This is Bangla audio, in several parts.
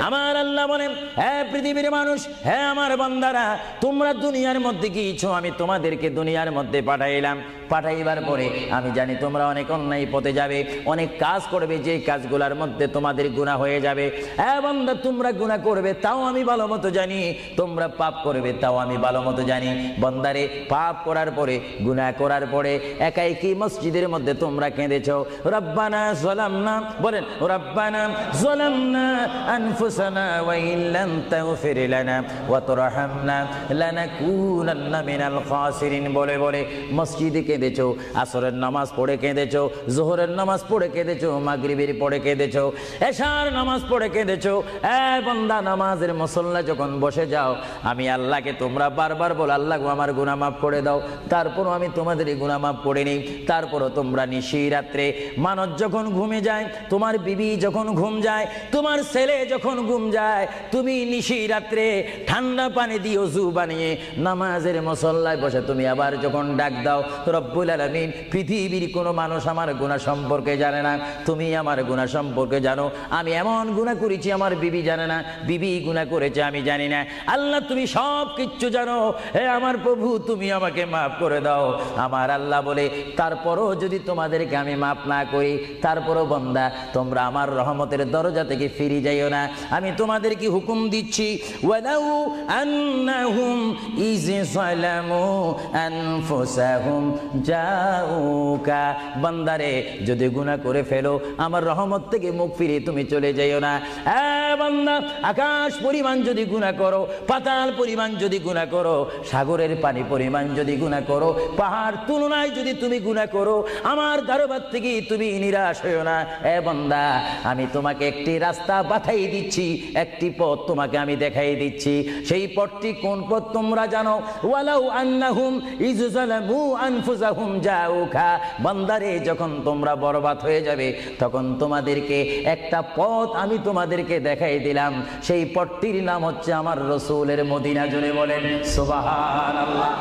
আমার আল্লাহ বলেন, হে পৃথিবীর মানুষ, হে আমার বান্দারা, তোমরা দুনিয়ার মধ্যে গিয়েছো, আমি তোমাদেরকে দুনিয়ার মধ্যে পাঠাইলাম। পাঠাইবার পরে আমি জানি তোমরা অনেক অন্যায় পথে যাবে, অনেক কাজ করবে, যে কাজগুলোর মধ্যে তোমাদের গুনাহ হয়ে যাবে। হে বান্দা, তোমরা গুনাহ করবে তাও আমি ভালো মতো জানি, তোমরা পাপ করবে তাও আমি ভালো মতো জানি। বান্দারে, পাপ করার পরে, গুনাহ করার পরে একাই কি মসজিদের মধ্যে তোমরা কেঁদেছো, রব্বানা যালামনা, বলেন রব্বানা যালামনা আনফুসানা ওয়া ইন লাম তাগফির লানা ওয়া তুরহামনা লানাকুনান্না মিনাল খাসিরিন বলে বলে মসজিদে কেঁদেছো, আসরের নামাজ পড়ে কেঁদেছো, যোহরের নামাজ পড়ে কেঁদেছো, মাগরিবের পড়ে কেঁদেছো, এশার নামাজ পড়ে কেঁদেছো। এ বান্দা, নামাজের মুসল্লা যখন বসে যাও, আমি আল্লাহকে তোমরা বারবার বল, আল্লাহ আমার গুনাহ মাফ করে দাও। তারপরও আমি তোমাদের গুনাহ মাফ করে নিই। তারপরও তোমরা নিশি রাত্রে, মানুষ যখন ঘুমে যায়, তোমার বিবি যখন ঘুম যায়, তোমার ছেলে যখন ঘুম যায়, তুমি নিশি রাত্রে ঠান্ডা পানি দিয়ে ওযু বানিয়ে নামাজের মুসল্লায় বসে তুমি আবার যখন ডাক দাও, রব্বুল আলামিন, পৃথিবীর কোনো মানুষ আমার গুনাহ সম্পর্কে জানে না, তুমি আমার গুনাহ সম্পর্কে জানো। আমি এমন গুনাহ করেছি আমার বিবি জানে না, বিবি গুনাহ করেছে আমি জানি না। আল্লাহ, তুমি সব কিচ্ছু জানো। হে আমার প্রভু, তুমি আমাকে মাফ করে দাও। আমার আল্লাহ বলে, তারপরও যদি তোমাদেরকে আমি মাফ না করি, তারপরও বান্দা, তোমরা আমার রহমতের দরজা থেকে ফিরে যাইও না। আমি তোমাদেরকে হুকুম দিচ্ছি, ওয়ালাউ আন্নাহুম ইয যালামু আনফুসাহুম জাউকা, বান্দারে, যদি গুনাহ করে ফেলো, আমার রহমত থেকে মুখ ফিরে তুমি চলে যাইও না। বান্দা, আকাশ পরিমাণ যদি গুনাহ করো, পাতাল পরিমাণ যদি গুনাহ করো, সাগরের পানি পরিমাণ যদি গুনাহ করো, পাহাড় তুলনায় যদি তুমি গুনাহ করো, আমার দরবার থেকে তুমি নিরাশ হইও না। বান্দা, আমি তোমাকে একটি রাস্তা বাতাই দিচ্ছি, একটি পথ তোমাকে আমি দেখাই দিচ্ছি। সেই পথটি কোন পথ তোমরা জানো? ওয়ালাউ আন্নাহুম ইয যালামু আনফুসাহুম জাউকা, বান্দারে, যখন তোমরা বরবাদ হয়ে যাবে, তখন তোমাদেরকে একটা পথ আমি তোমাদেরকে দেখাই দিলাম। সেই পথটির নাম হচ্ছে আমার রাসূলের মদিনা। জোরে বলেন সুবহানাল্লাহ।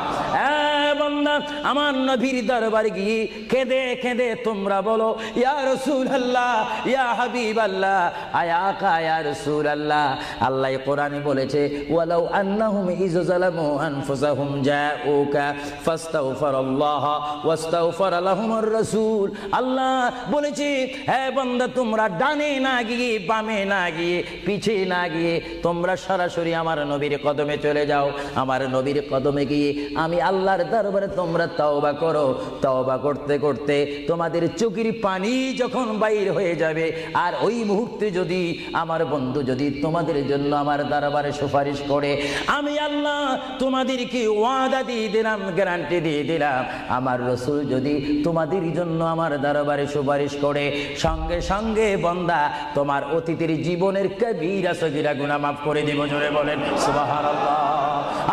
বান্দা, আমার নবীর দরবারে গিয়ে কেঁদে কেঁদে তোমরা বলো, ইয়া রাসূলুল্লাহ, ইয়া হাবিবাল্লাহ, আয়া আকা, ইয়া রাসূলুল্লাহ। আল্লাহ কোরআনে বলেছে, ওয়ালাউ আন্নাহুম ইয যালামু আনফুসাহুম জাউকা ফাস্তাগফিরুল্লাহ ওয়াস্তাগফার লাহুমুর রাসূল। আল্লাহ বলেছে, হে বান্দা, তোমরা ডানে না গিয়ে, বামে না গিয়ে, পিছে না গিয়ে, তোমরা সরাসরি আমার নবীর কদমে চলে যাও। আমার নবীর কদমে গিয়ে আমি আল্লাহর দরবারে তোমরা তওবা করো। তওবা করতে করতে তোমাদের চোখের পানি যখন বাইর হয়ে যাবে, আর ওই মুহূর্তে যদি আমার বন্ধু যদি তোমাদের জন্য আমার দরবারে সুপারিশ করে, আমি আল্লাহ তোমাদেরকে ওয়াদা দিয়ে দিলাম, গ্যারান্টি দিয়ে দিলাম, আমার রাসূল যদি তোমাদের জন্য আমার দরবারে সুপারিশ করে, সঙ্গে সঙ্গে বান্দা, তোমার অতীতের জীবনের কবিরা সগীরা গুনাহ মাফ করে দেব। জোরে বলেন সুবহানাল্লাহ।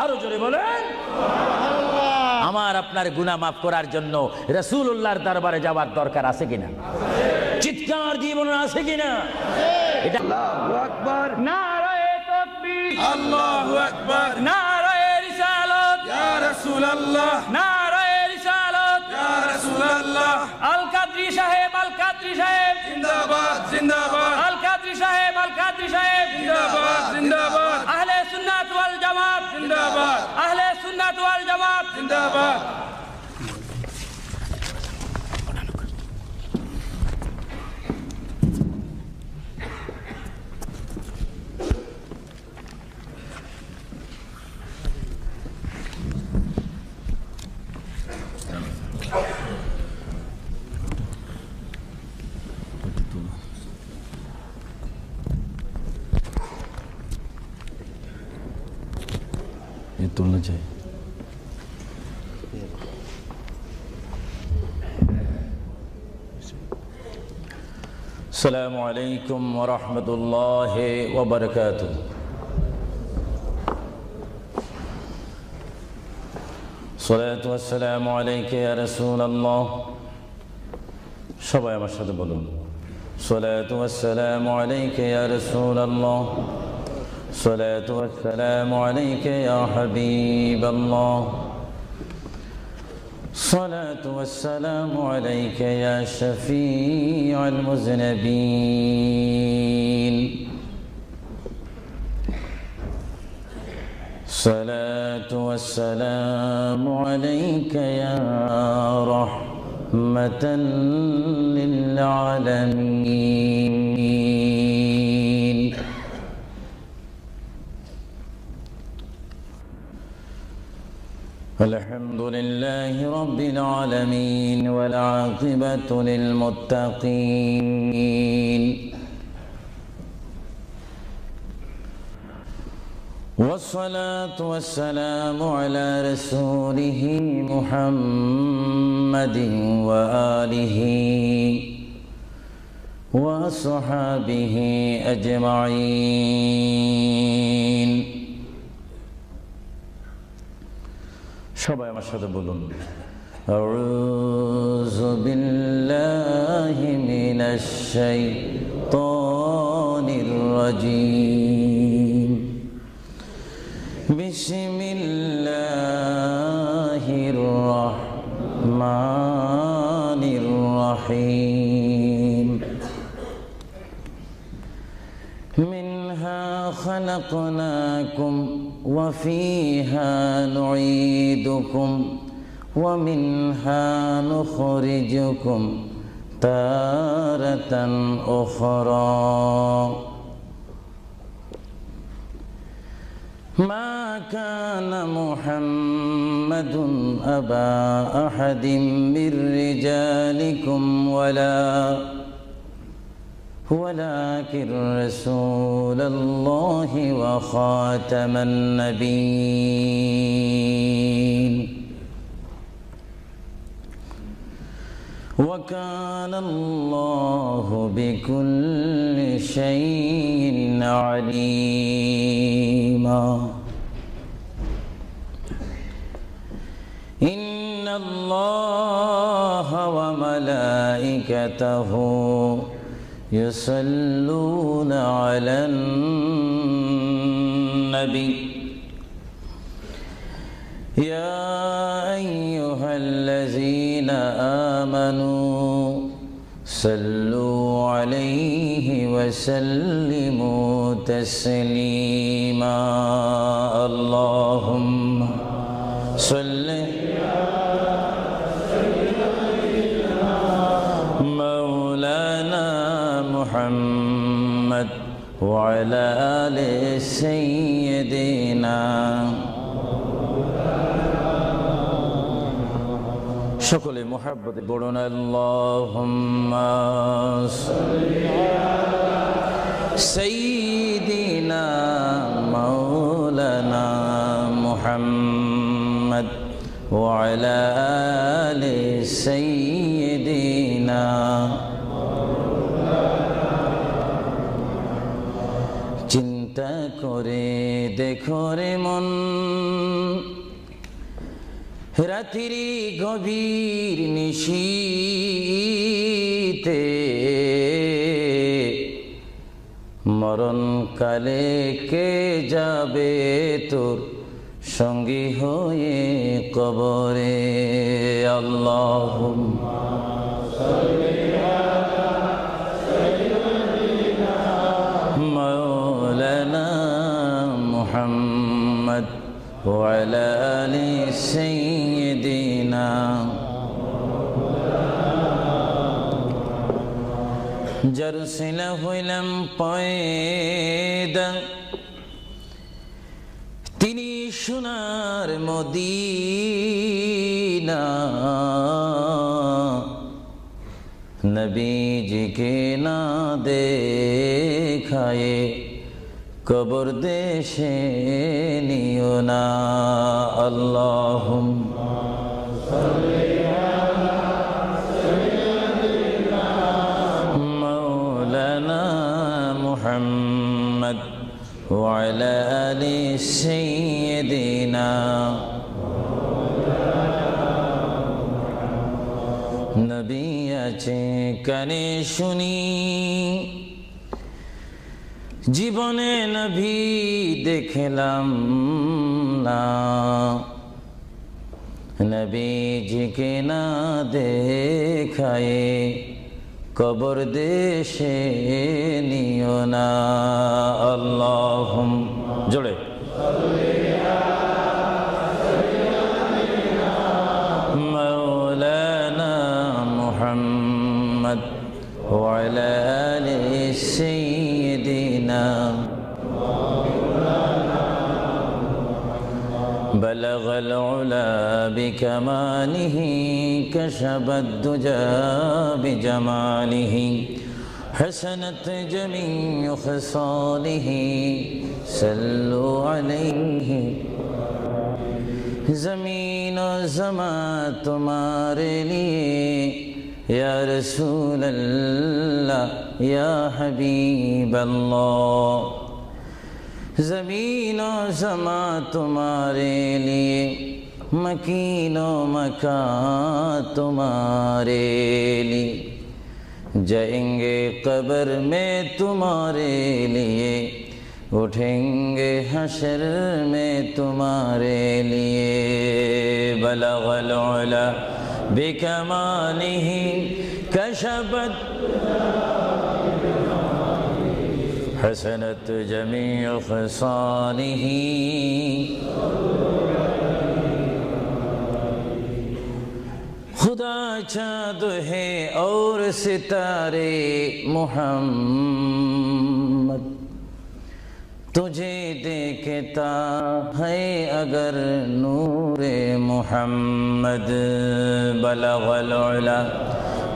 আরো জোরে বলেন সুবহানাল্লাহ। আমার আপনার গুনাহ মাফ করার জন্য রাসূলুল্লাহর দরবারে যাওয়ার দরকার আছে কিনা? চিৎকার জীবন আছে কিনা? এটা আল্লাহু আকবার, নারায়ে তাকবীর, আল্লাহু আকবার, নারায়ে রিসালাত, ইয়া রাসূলুল্লাহ, নারায়ে রিসালাত, ইয়া রাসূলুল্লাহ। আল কাদরি সাহেব, আল কাদরি সাহেব জিন্দাবাদ, জিন্দাবাদ। আল কাদরি সাহেব, আল কাদরি সাহেব জিন্দাবাদ, জিন্দাবাদ। আহলে সুন্নাত ওয়াল জামাত জিন্দাবাদ, আহলে সুন্নাত ওয়াল জামাত জিন্দাবাদ। तुलना चाहिए। अस्सलामु अलैकुम व रहमतुल्लाहि व बरकातुहू। सलातु वस्सलामु अलैका या रसूलल्लाह। সবাই আমার সাথে বলুন, সলাতু ওয়াসসালামু আলাইকা ইয়া রাসূলুল্লাহ, সলাতু ওয়াসসালামু আলাইকা ইয়া হাবিবাল্লাহ, সলাতু ওয়াসসালামু আলাইকা ইয়া শাফিউল মুযনিবিন। الصلاة والسلام عليك يا رحمة للعالمين الحمد لله رب العالمين والعاقبة للمتقين والصلاة والسلام على رسوله محمد وآله وصحابه أجمعين সবাই আমার সাথে বলুন আউযু বিল্লাহি মিনাশ শাইতানির রাজীম বিসমিল্লাহির রহমানির রহিম মিনহা খালাকনাকুম ওয়া ফিহা নুঈদুকুম ওয়া মিনহা নুখরিজুকুম তারাতান উখরা ما كان محمد أبا أحد من رجالكم ولكن رسول الله وخاتم النبيين وكان الله بكل شيء عليما إن الله وملائكته يصلون على النبي يا أيها الذين آمنوا صلوا عليه وسلموا تسليما اللهم صل مولانا محمد وعلى آل سيدنا সকলে মুহাব্বতে পড়ুন আল্লাহুম্মা সাল্লি আলা সাইয়্যিদিনা মাওলানা মুহাম্মদ ওয়া আলা আলি সাইয়্যিদিনা চিন্তা করে দেখো রে মন রাত্রি গভীর নিশীতে মরণ কালে কে যাবে তোর সঙ্গী হয়ে কবরে আল্লাহুম্মা সাল্লি আলা সাইয়্যিদিনা মাওলানা মুহাম্মদ وعلى آل سيدنا جرسل হইলাম পয়দা তিনি সোনার মদিনা নবীজিকে না দেখায়ে কবর দেশে নিও না আল্লাহুম্মা সাল্লি আলা সাইয়্যিদিনা মাওলানা মুহাম্মদ ওয়া আলা আলি সাইয়্যিদিনা নবী আছে কানে শুনি জীবনে নবী দেখলাম না নবীজিকে না দেখায়ে কবর দেশে নিও না আল্লাহুম্মা জোরে সাল্লি আলা بلغ العلا بكماله كشف الدجى بجماله حسنت جميع خصاله صلوا عليه زمین و زمان تمہارے لیے یا رسول اللہ یا حبیب اللہ زمین و زمان تمہارے لیے مکین و مکان تمہارے لیے جائیں گے قبر میں تمہارے لیے اٹھیں گے حشر میں تمہارے لیے بلغ العلا بکمالہ کشفت حسنت جمیع خصالہ خدا چاند ہے اور ستارے محمد تجھے دیکھتا ہے اگر نور محمد بلغ العلا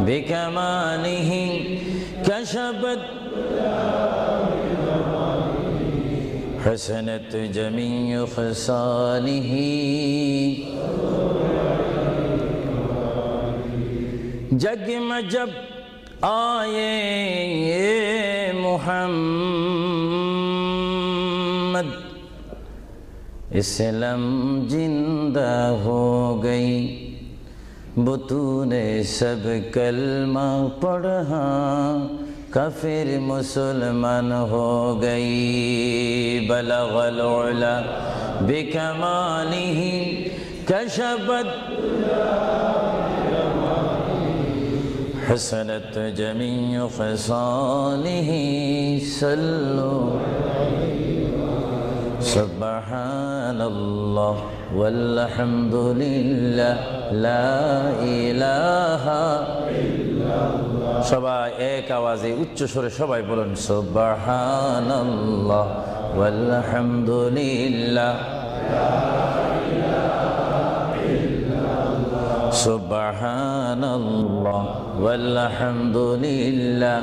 بکمالہ کشفت حسنت جمیع خصالہ جگ میں جب آئے محمد اسلام زندہ ہو گئی بطون سب کلمہ پڑھا کافر مسلمان ہو گئی بلغ العلا بکمالہ کشفت حسنت جمیع خصالہ صلوا سبحان اللہ والحمد للہ لا الہ সবাই এক আওয়াজে উচ্চ স্বরে সবাই বলুন সুবহানাল্লাহ ওয়ালহামদুলিল্লাহ সুবহানাল্লাহ ওয়ালহামদুলিল্লাহ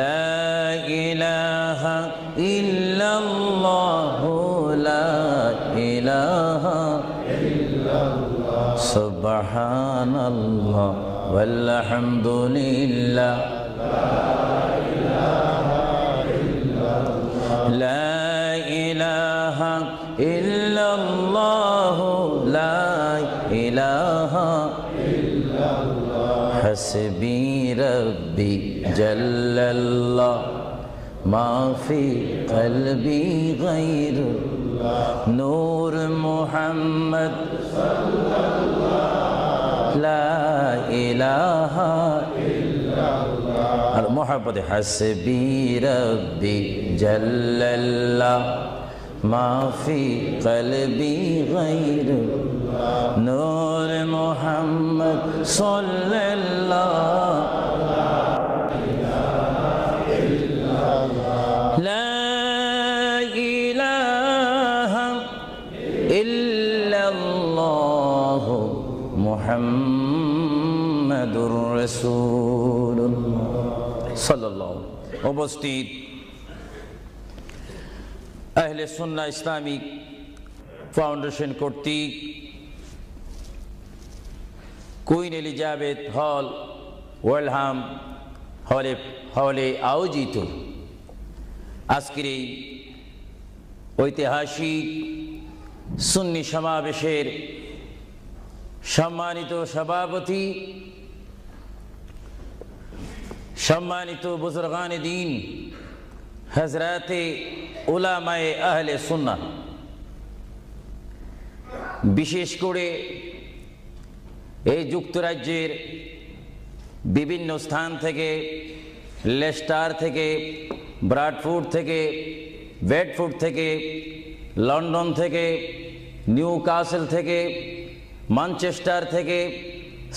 লা ইলাহা ইল্লাল্লাহ লা ইলাহা সুবহানাল্লাহ ওয়ালহামদুলিল্লাহ লা ইলাহা ইল্লাল্লাহ লা ইলাহা হাসবি রব্বি জাল্লাল্লাহ মা ফি কলবি গায়রুল্লাহ নূর মুহাম্মদ লা ইলাহা ইল্লাল্লাহ আর মোহাব্বতে হাসবি রব্বি জাল্লাল্লাহ মা ফি কলবি গায়রুল্লাহ নূর মুহাম্মদ সাল্লাল্লাহ লা ইলাহা ইল্লাল্লাহ মুহাম্মাদুর রাসূলুল্লাহ সাল্লাল্লাহু উপস্থিত আহলে সুন্নাহ ইসলামিক ফাউন্ডেশন কর্তৃক কুইন এলিজাবেথ হল ওয়েলহাম হলে আয়োজিত আজকের এই ঐতিহাসিক সুন্নি সমাবেশের সম্মানিত সভাপতি, সম্মানিত বুজুর্গান দ্বীন, হযরতে উলামায়ে আহলে সুন্নাহ, বিশেষ করে এই যুক্তরাজ্যের বিভিন্ন স্থান থেকে, লেস্টার থেকে, ব্রাডফোর্ড থেকে, বেডফোর্ড থেকে, লন্ডন থেকে, নিউ কাসেল থেকে, ম্যানচেস্টার থেকে,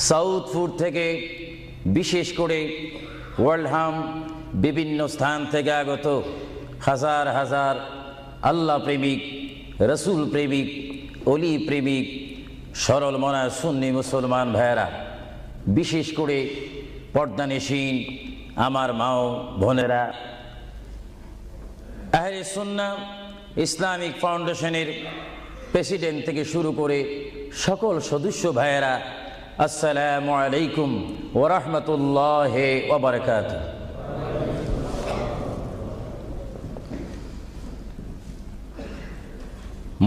সাউথফোর্ড থেকে, বিশেষ করে ওয়ালহাম বিভিন্ন স্থান থেকে আগত হাজার হাজার আল্লাহ প্রেমিক, রসুল প্রেমিক, অলি প্রেমিক, সরল মনা সুন্নি মুসলমান ভাইয়েরা, বিশেষ করে পর্দানিসীন আমার মাও বোনেরা, আহলে সুন্নাহ ইসলামিক ফাউন্ডেশনের প্রেসিডেন্ট থেকে শুরু করে সকল সদস্য ভাইয়েরা, আসসালামু আলাইকুম ওয়া রাহমাতুল্লাহি ওয়া বারাকাতুহু।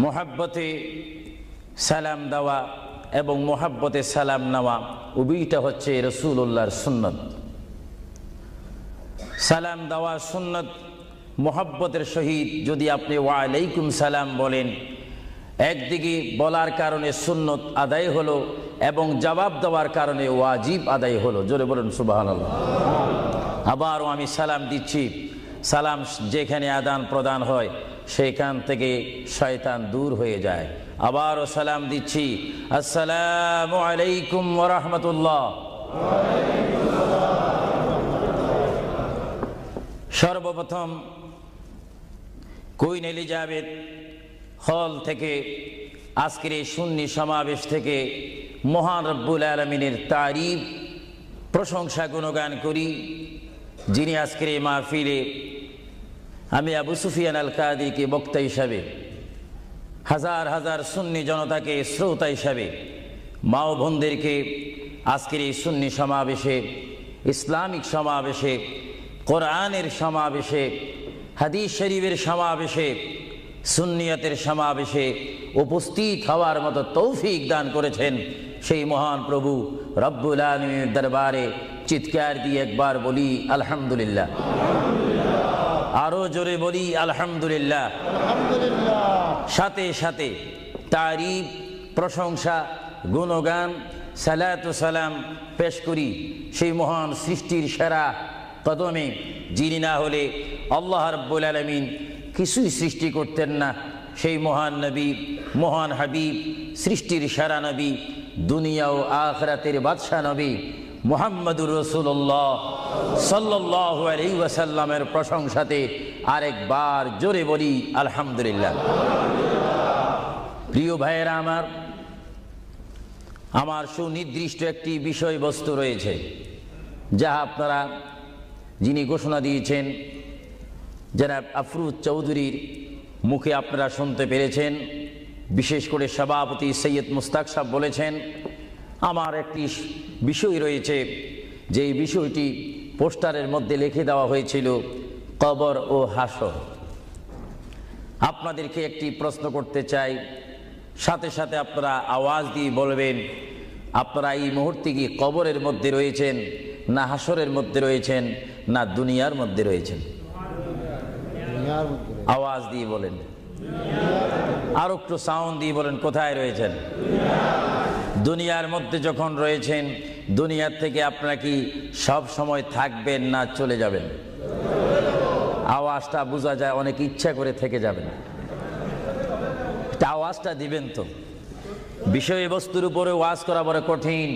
মোহাব্বতে সালাম দেওয়া এবং মোহাব্বতে সালাম নেওয়া উভয়টা হচ্ছে রাসূলুল্লাহর সুন্নত। সালাম দেওয়া সুন্নত। মোহাব্বতের সহিত যদি আপনি ওয়া আলাইকুম সালাম বলেন, একদিকে বলার কারণে সুন্নত আদায় হলো এবং জবাব দেওয়ার কারণে ওয়াজিব আদায় হলো। জোরে বলুন সুবহানাল্লাহ। আবারও আমি সালাম দিচ্ছি, সালাম যেখানে আদান প্রদান হয় সেখান থেকে শয়তান দূর হয়ে যায়। আবারও সালাম দিচ্ছি, আসসালামু আলাইকুম ওয়া রাহমাতুল্লাহ। সর্বপ্রথম কুইন এলিজাবেথ হল থেকে আজকের এই সুন্নি সমাবেশ থেকে মহান রব্বুল আলামিনের তারিফ প্রশংসা গুণগান করি, যিনি আজকের এই মাহফিলে আমি আবু সুফিয়ান আল কাদিকে বক্তা হিসাবে, হাজার হাজার সুন্নি জনতাকে শ্রোতা হিসাবে, মা ও বোনদেরকে আজকের এই সুন্নি সমাবেশে, ইসলামিক সমাবেশে, কোরআনের সমাবেশে, হাদিস শরীফের সমাবেশে, সুন্নিয়তের সমাবেশে উপস্থিত হওয়ার মতো তৌফিক দান করেছেন সেই মহান প্রভু রব্বুল আলামিনের দরবারে চিৎকার দিয়ে একবার বলি আলহামদুলিল্লাহ। আরো জোরে বলি আলহামদুলিল্লাহ। সাথে সাথে তারিফ, প্রশংসা, গুণগান, সালাতু সালাম পেশ করি সেই মহান সৃষ্টির সেরা কদমে, যিনি না হলে আল্লাহ রাব্বুল আলামিন কিছুই সৃষ্টি করতেন না, সেই মহান নবী, মহান হাবিব, সৃষ্টির সেরা নবী, দুনিয়া ও আখিরাতের বাদশা নবী মুহাম্মদুর রাসূলুল্লাহ সাল্লাল্লাহু আলাইহি ওয়াসাল্লামের প্রশংসাতে আরেকবার জোরে বলি আলহামদুলিল্লাহ। প্রিয় ভাইয়েরা আমার সুনির্দিষ্ট একটি বিষয়বস্তু রয়েছে, যা আপনারা, যিনি ঘোষণা দিয়েছেন জনাব আফরুজ চৌধুরীর মুখে আপনারা শুনতে পেরেছেন। বিশেষ করে সভাপতি সৈয়দ মুস্তাক সাহেব বলেছেন, আমার একটি বিষয় রয়েছে, যেই বিষয়টি পোস্টারের মধ্যে লিখে দেওয়া হয়েছিল, কবর ও হাসর। আপনাদেরকে একটি প্রশ্ন করতে চাই, সাথে সাথে আপনারা আওয়াজ দিয়ে বলবেন, আপনারা এই মুহূর্তে কি কবরের মধ্যে রয়েছেন, না হাসরের মধ্যে রয়েছেন, না দুনিয়ার মধ্যে রয়েছেন? আওয়াজ দিয়ে বলেন, আর একটু সাউন্ড দিয়ে বলেন, কোথায় রয়েছেন? দুনিয়ার মধ্যে যখন রয়েছেন, দুনিয়ার থেকে আপনারা কি সব সময় থাকবেন না চলে যাবেন? আওয়াজটা বোঝা যায়, অনেক ইচ্ছা করে থেকে যাবেন। আওয়াজটা দিবেন তো। বিষয়বস্তুর উপরে ওয়াজ করা বড় কঠিন।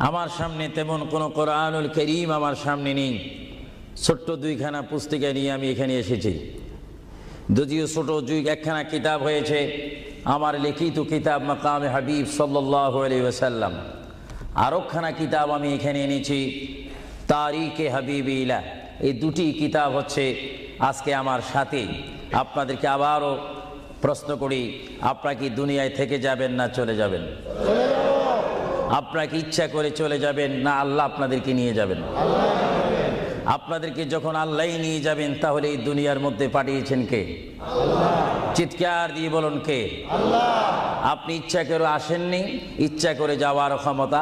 আমার সামনে তেমন কোনো কোরআনুল কারীম আমার সামনে নেই। ছোট্ট দুইখানা পুস্তিকা নিয়ে আমি এখানে এসেছি। যদিও ছোট একখানা কিতাব হয়েছে, আমার লিখিত কিতাব মাকামে হাবিব সাল্লাল্লাহু আলাইহি ওয়াসাল্লাম। আরেকখানা কিতাব আমি এখানে এনেছি, তারিখে হাবিবিল্লাহ। এই দুটি কিতাব হচ্ছে আজকে আমার সাথে। আপনাদেরকে আবারও প্রশ্ন করি, আপনারা কি দুনিয়ায় থেকে যাবেন না চলে যাবেন? আপনারা কি ইচ্ছা করে চলে যাবেন, না আল্লাহ আপনাদেরকে নিয়ে যাবেন? আপনাদেরকে যখন আল্লাহ নিয়ে যাবেন, তাহলে এই দুনিয়ার মধ্যে পাঠিয়েছেন কে? চিৎকার দিয়ে বলুন, কে? আপনি ইচ্ছা করে আসেননি, ইচ্ছা করে যাওয়ার ক্ষমতা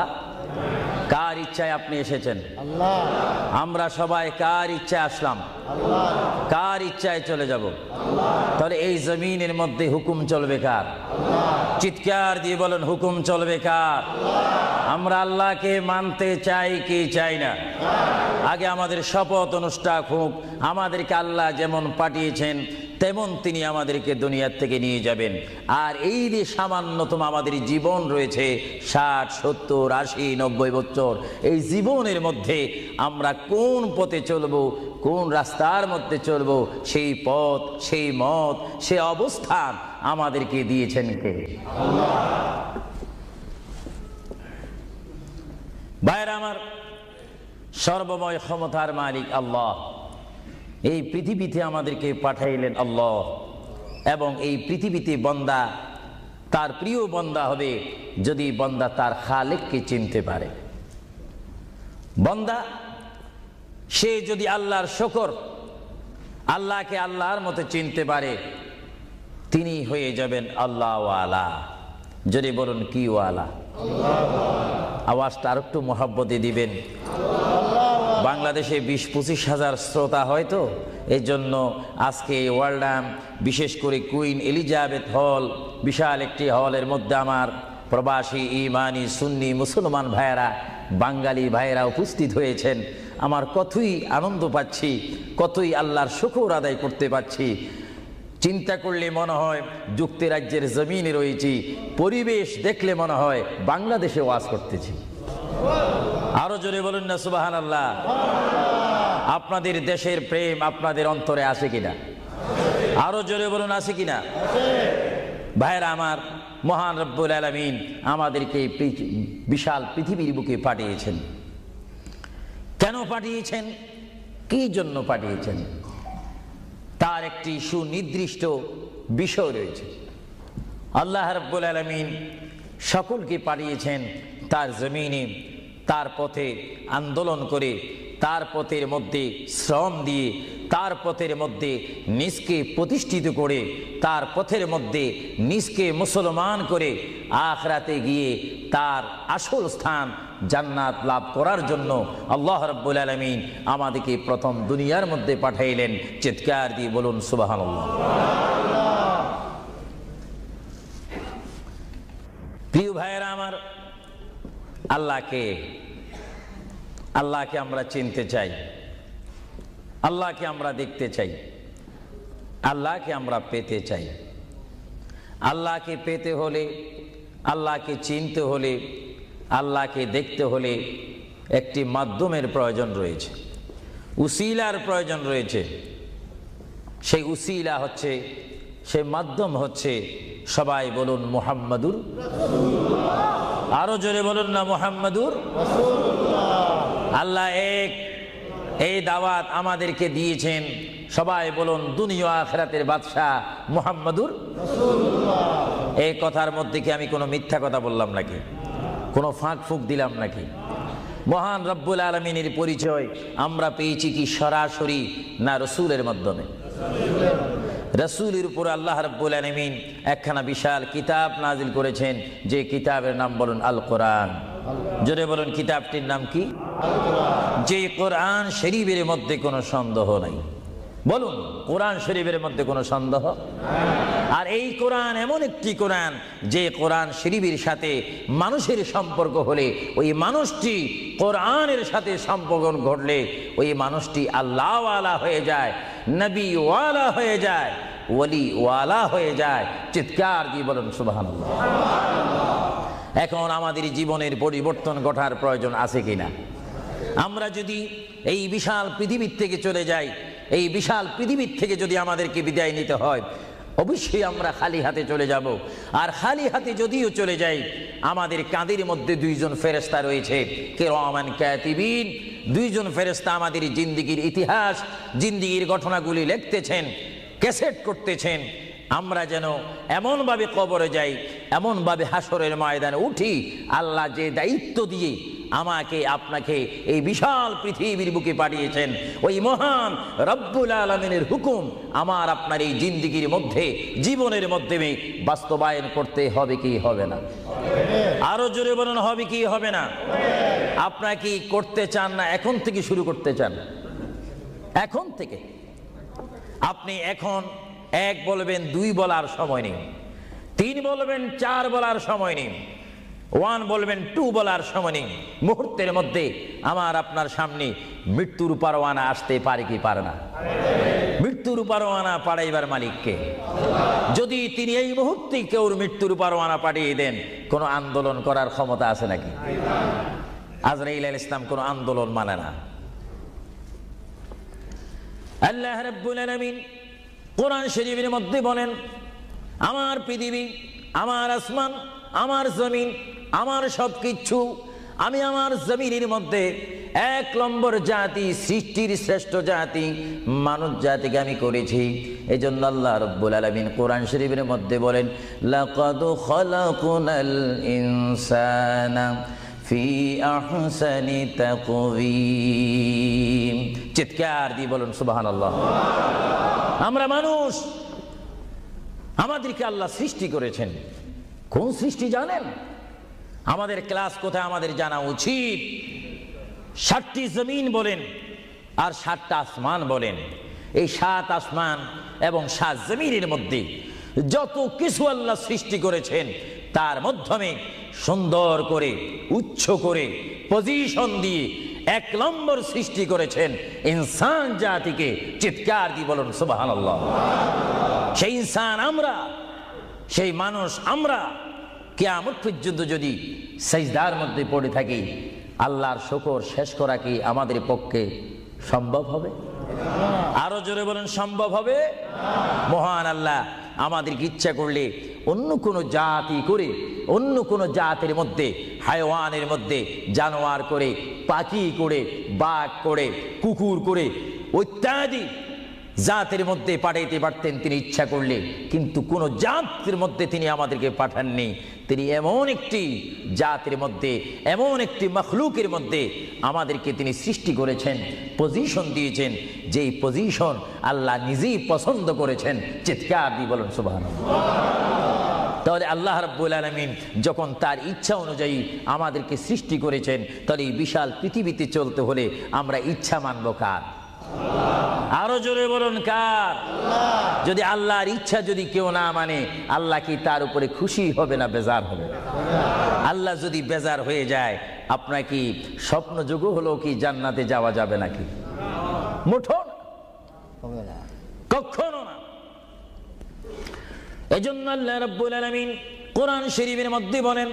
কার ইচ্ছায় আপনি এসেছেন? আমরা সবাই কার ইচ্ছায় আসলাম? কার ইচ্ছায় চলে যাব? তাহলে এই জমিনের মধ্যে হুকুম চলবে কার? চিৎকার দিয়ে বলেন, হুকুম চলবে কার? আমরা আল্লাহকে মানতে চাই কি চাই না? আগে আমাদের শপথ অনুষ্ঠান হোক, আমাদেরকে আল্লাহ যেমন পাঠিয়েছেন তেমন তিনি আমাদেরকে দুনিয়ার থেকে নিয়ে যাবেন। আর এই যে সামান্যতম আমাদের জীবন রয়েছে 60, 70, 80, 90 বছর, এই জীবনের মধ্যে আমরা কোন পথে চলব, কোন রাস্তার মধ্যে চলব, সেই পথ, সেই মত, সেই অবস্থান আমাদেরকে দিয়েছেন কে? আল্লাহ। ভাইরা আমার, সর্বময় ক্ষমতার মালিক আল্লাহ এই পৃথিবীতে আমাদেরকে পাঠাইলেন আল্লাহ, এবং এই পৃথিবীতে বান্দা তার প্রিয় বান্দা হবে যদি বান্দা তার খালেককে চিনতে পারে। বান্দা সে যদি আল্লাহর শুকর, আল্লাহকে আল্লাহর মতো চিনতে পারে, তিনি হয়ে যাবেন আল্লাহ ওয়ালা। যদি বলুন কি ওয়ালা? আওয়াজটা আর একটু মহব্বতে দিবেন। বাংলাদেশে 20-25 হাজার শ্রোতা হয়তো, এই জন্য আজকে ওয়ার্ল্ডাম, বিশেষ করে কুইন এলিজাবেথ হল, বিশাল একটি হলের মধ্যে আমার প্রবাসী ইমানি সুন্নি মুসলমান ভাইয়েরা, বাঙালি ভাইয়েরা উপস্থিত হয়েছেন। আমার কতই আনন্দ পাচ্ছি, কতই আল্লাহর শুকর আদায় করতে পারছি। চিন্তা করলে মনে হয় যুক্তরাজ্যের জমিনে রয়েছি, পরিবেশ দেখলে মনে হয় বাংলাদেশে ওয়াজ করতেছি। আরো জোরে বলুন না সুবহানাল্লাহ। আপনাদের দেশের প্রেম আপনাদের অন্তরে আছে কিনা? আরো জোরে বলুন আছে কিনা? ভাইরা আমার, মহান রব্বুল আলামিন আমাদেরকে বিশাল পৃথিবীর বুকে পাঠিয়েছেন। কেন পাঠিয়েছেন? কি জন্য পাঠিয়েছেন? তার একটি সুনির্দিষ্ট বিষয় রয়েছে। আল্লাহ রাব্বুল আলামিন সকলকে পাঠিয়েছেন তার জমিনে, তার পথে আন্দোলন করে, তার পথের মধ্যে শ্রম দিয়ে, তার পথের মধ্যে নিজকে প্রতিষ্ঠিত করে, তার পথের মধ্যে নিজকে মুসলমান করে আখিরাতে গিয়ে তার আসল স্থান জান্নাত লাভ করার জন্য আল্লাহ রাব্বুল আলামিন আমাদেরকে প্রথম দুনিয়ার মধ্যে পাঠাইলেন। চিৎকার দিয়ে বলুন সুবহানাল্লাহ। প্রিয় ভাইয়েরা আমার, আল্লাহকে আমরা চিনতে চাই, আল্লাহকে আমরা দেখতে চাই, আল্লাহকে আমরা পেতে চাই। আল্লাহকে পেতে হলে, আল্লাহকে চিনতে হলে, আল্লাহকে দেখতে হলে একটি মাধ্যমের প্রয়োজন রয়েছে, উসিলার প্রয়োজন রয়েছে। সেই উসিলা হচ্ছে, সেই মাধ্যম হচ্ছে, সবাই বলুন মুহাম্মাদুর রাসূলুল্লাহ। আরো জোরে বলুন না মুহাম্মাদুর রাসূলুল্লাহ। আল্লাহ এক, এই দাওয়াত আমাদেরকে দিয়েছেন। সবাই বলুন দুনিয়া আখিরাতের বাদশা মুহাম্মাদুর রাসূলুল্লাহ। এই কথার মধ্যে কি আমি কোনো মিথ্যা কথা বললাম নাকি? কোনো ফাঁক ফুক দিলাম নাকি? মহান রব্বুল আলামিনের পরিচয় আমরা পেয়েছি কি সরাসরি, না রসুলের মাধ্যমে? রসুলের উপর আল্লাহ রব্বুল আলামিন একখানা বিশাল কিতাব নাজিল করেছেন, যে কিতাবের নাম বলুন আল কোরআন। জোরে বলুন কিতাবটির নাম কি? যে কোরআন শরীফের মধ্যে কোনো সন্দেহ নাই। বলুন কোরআন শরীফের মধ্যে কোনো সন্দেহ? আর এই কোরআন এমন একটি কোরআন, যে কোরআন শরীফের সাথে মানুষের সম্পর্ক হলে, ওই মানুষটি কোরআনের সাথে সম্পর্ক ঘটলে ওই মানুষটি আল্লাহ ওয়ালা হয়ে যায়, নবী ওয়ালা হয়ে যায়, ওলি ওয়ালা হয়ে যায়। চিৎকার দিয়ে বলুন সুবহানাল্লাহ। এখন আমাদের জীবনের পরিবর্তন ঘটার প্রয়োজন আছে কিনা? আমরা যদি এই বিশাল পৃথিবীর থেকে চলে যাই, এই বিশাল পৃথিবীর থেকে যদি আমাদেরকে বিদায় নিতে হয়, অবশ্যই আমরা খালি হাতে চলে যাব। আর খালি হাতে যদিও চলে যাই, আমাদের কাঁধের মধ্যে দুইজন ফেরেশতা রয়েছে, কিরামান কাতিবিন। দুইজন ফেরেশতা আমাদের জিন্দেগির ইতিহাস, জিন্দেগির ঘটনাগুলি লিখতেছেন, ক্যাসেট করতেছেন। আমরা যেন এমনভাবে কবরে যাই, এমনভাবে হাসরের ময়দানে উঠি, আল্লাহ যে দায়িত্ব দিয়ে আমাকে আপনাকে এই বিশাল পৃথিবীর বুকে পাঠিয়েছেন, ওই মহান রব্বুল আলামিনের হুকুম আমার আপনার এই জিন্দেগির মধ্যে, জীবনের মাধ্যমে বাস্তবায়ন করতে হবে কি হবে না? আরো জোরে বলুন হবে কি হবে না? আপনারা কি করতে চান, না এখন থেকে শুরু করতে চান? এখন থেকে আপনি এখন এক বলবেন, দুই বলার সময় নেই, তিন বলবেন, চার বলার সময় নেই, ওয়ান বলবেন, টু বলার সময় নেই। মুহূর্তের মধ্যে আমার আপনার সামনে মৃত্যুর পরোয়ানা আসতে পারে কি পারে না? মৃত্যু মৃত্যুর পরোয়ানা পাঠাইবার মালিককে। যদি তিনি এই মুহূর্তে কেউর মৃত্যুর পরোয়ানা পাঠিয়ে দেন, কোন আন্দোলন করার ক্ষমতা আছে নাকি? আজরাইল আলাইহিস সালাম কোন আন্দোলন মানে না। আল্লাহ রাব্বুল আলামিন কোরআন শরীফের মধ্যে বলেন, আমার পৃথিবী, আমার আসমান, আমার জমিন, আমার সবকিছু আমি আমার জমিনের মধ্যে এক নম্বর জাতি, সৃষ্টির শ্রেষ্ঠ জাতি মানব জাতিকে আমি করেছি। এই জন্য আল্লাহ রাব্বুল আলামিন কোরআন শরীফের মধ্যে বলেন, লাকাদ খালাকনাল ইনসানা ফি আহসানি তাকওয়িম। চিৎকার দিয়ে বলুন সুবহানাল্লাহ। আমরা মানুষ, আমাদেরকে আল্লাহ সৃষ্টি করেছেন। কোন সৃষ্টি জানেন? আমাদের ক্লাস কোথায় আমাদের জানা উচিত। 7টি জমিন বলেন আর 7টা আসমান বলেন। এই 7 আসমান এবং 7 জমিনের মধ্যে যত কিছু আল্লাহ সৃষ্টি করেছেন, তার মাধ্যমে সুন্দর করে উচ্চ করে পজিশন দিয়ে 1 নম্বর সৃষ্টি করেছেন ইনসান জাতিকে। চিৎকার দিয়ে বলুন সুবহানাল্লাহ। সেই ইনসান আমরা, সেই মানুষ আমরা কিয়ামত পর্যন্ত যদি সিজদার মধ্যে পড়ে থাকি, আল্লাহর শুকর শেষ করা কি আমাদের পক্ষে সম্ভব হবে? আরো জোরে বলেন, সম্ভব হবে? মহান আল্লাহ আমাদেরকে ইচ্ছা করলে অন্য কোনো জাতি করে, অন্য কোনো জাতের মধ্যে, হায়াওয়ানের মধ্যে জানোয়ার করে, পাখি করে, বাঘ করে, কুকুর করে, ইত্যাদি জাতের মধ্যে পাঠাইতে পারতেন তিনি ইচ্ছা করলে, কিন্তু কোন জাতের মধ্যে তিনি আমাদেরকে পাঠাননি। তিনি এমন একটি জাতের মধ্যে, এমন একটি মখলুকের মধ্যে আমাদেরকে তিনি সৃষ্টি করেছেন, পজিশন দিয়েছেন, যেই পজিশন আল্লাহ নিজেই পছন্দ করেছেন। চিৎকার দিয়ে বলুন সুবহানাল্লাহ। তাহলে আল্লাহ রাব্বুল আলামিন যখন তার ইচ্ছা অনুযায়ী আমাদেরকে সৃষ্টি করেছেন, তাহলে এই বিশাল পৃথিবীতে চলতে হলে আমরা ইচ্ছা মানব কার? আরো জোরে বলুন কার? যদি আল্লাহর ইচ্ছা যদি কেউ না মানে, আল্লাহ কি তার উপরে খুশি হবে না বেজার হবে? আল্লাহ যদি বেজার হয়ে যায়, আপনার কি স্বপ্ন যোগ হলো কি জান্নাতে যাওয়া যাবে নাকি? মুঠো না, কখনো না। এজন্য আল্লাহ রাব্বুল আলামিন কোরআন শরীফের মধ্যে বলেন,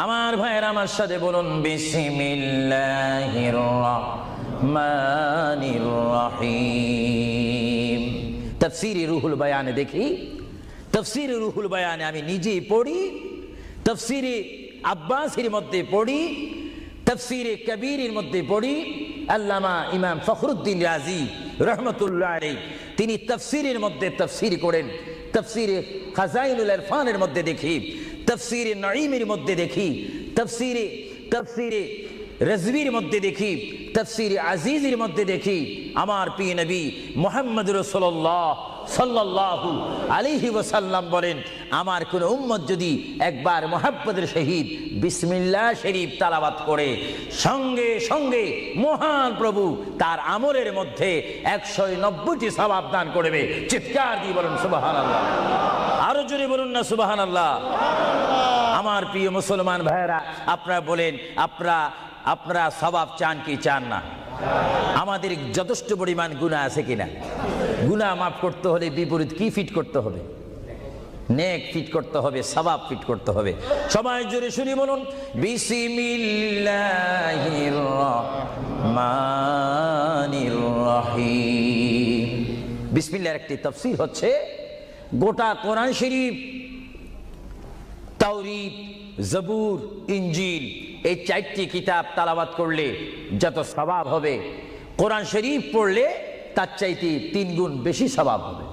আমার ভাইয়ের আমার সাথে বলুন, বিসমিল্লাহির রাহমানির রহিম। তাফসীরে রুহুল বায়ানে দেখি, তাফসীরে রুহুল বায়ানে আমি নিজেই পড়ি, তাফসীরে আব্বাসীর মধ্যে পড়ি, তাফসীরে কবীরের মধ্যে পড়ি। আল্লামা ইমাম ফখরুদ্দিন রাজি রহমতুল্লাহ আলাইহি তিনি তাফসীরের মধ্যে তাফসীর করেন। তাফসীরে খাজাইনুল ইরফানের মধ্যে দেখি, তাফসীরে নঈমের মধ্যে দেখি, তাফসীরে রাজবীর মধ্যে দেখি, তাফসীরে আজিজের মধ্যে দেখি। আমার প্রিয় নবী মুহাম্মদ রাসূলুল্লাহ সাল্লাল্লাহু আলাইহি ওয়াসাল্লাম বলেন, আমার কোন উম্মত যদি একবার মুহাব্বতের সহিত বিসমিল্লাহ শরীফ তেলাওয়াত করে, সঙ্গে সঙ্গে মহান প্রভু তার আমলের মধ্যে 190টি সওয়াব দান করবে। চিৎকার দিয়ে বলুন সুবহানাল্লাহ। আরো জোরে বলুন না সুবহানাল্লাহ। আমার প্রিয় মুসলমান ভাইয়েরা, আপনারা বলেন, আপনারা সওয়াব চান কি চান না? আমাদের যথেষ্ট পরিমাণ গুনাহ আছে কিনা? গুনাহ মাফ করতে হলে বিপরীত কি ফিট করতে হবে? নেক ফিট করতে হবে, সওয়াব ফিট করতে হবে। সবাই জোরে শুনি বলুন, বিসমিল্লাহির রহমানির রহিম। বিসমিল্লাহর একটি তাফসীর হচ্ছে, গোটা কোরআন শরীফ, তাওরীত, জবুর, ইনজিল, এই 4টি কিতাব তেলাওয়াত করলে যত সওয়াব হবে, কোরআন শরীফ পড়লে তার চাইতে 3 গুণ বেশি সওয়াব হবে।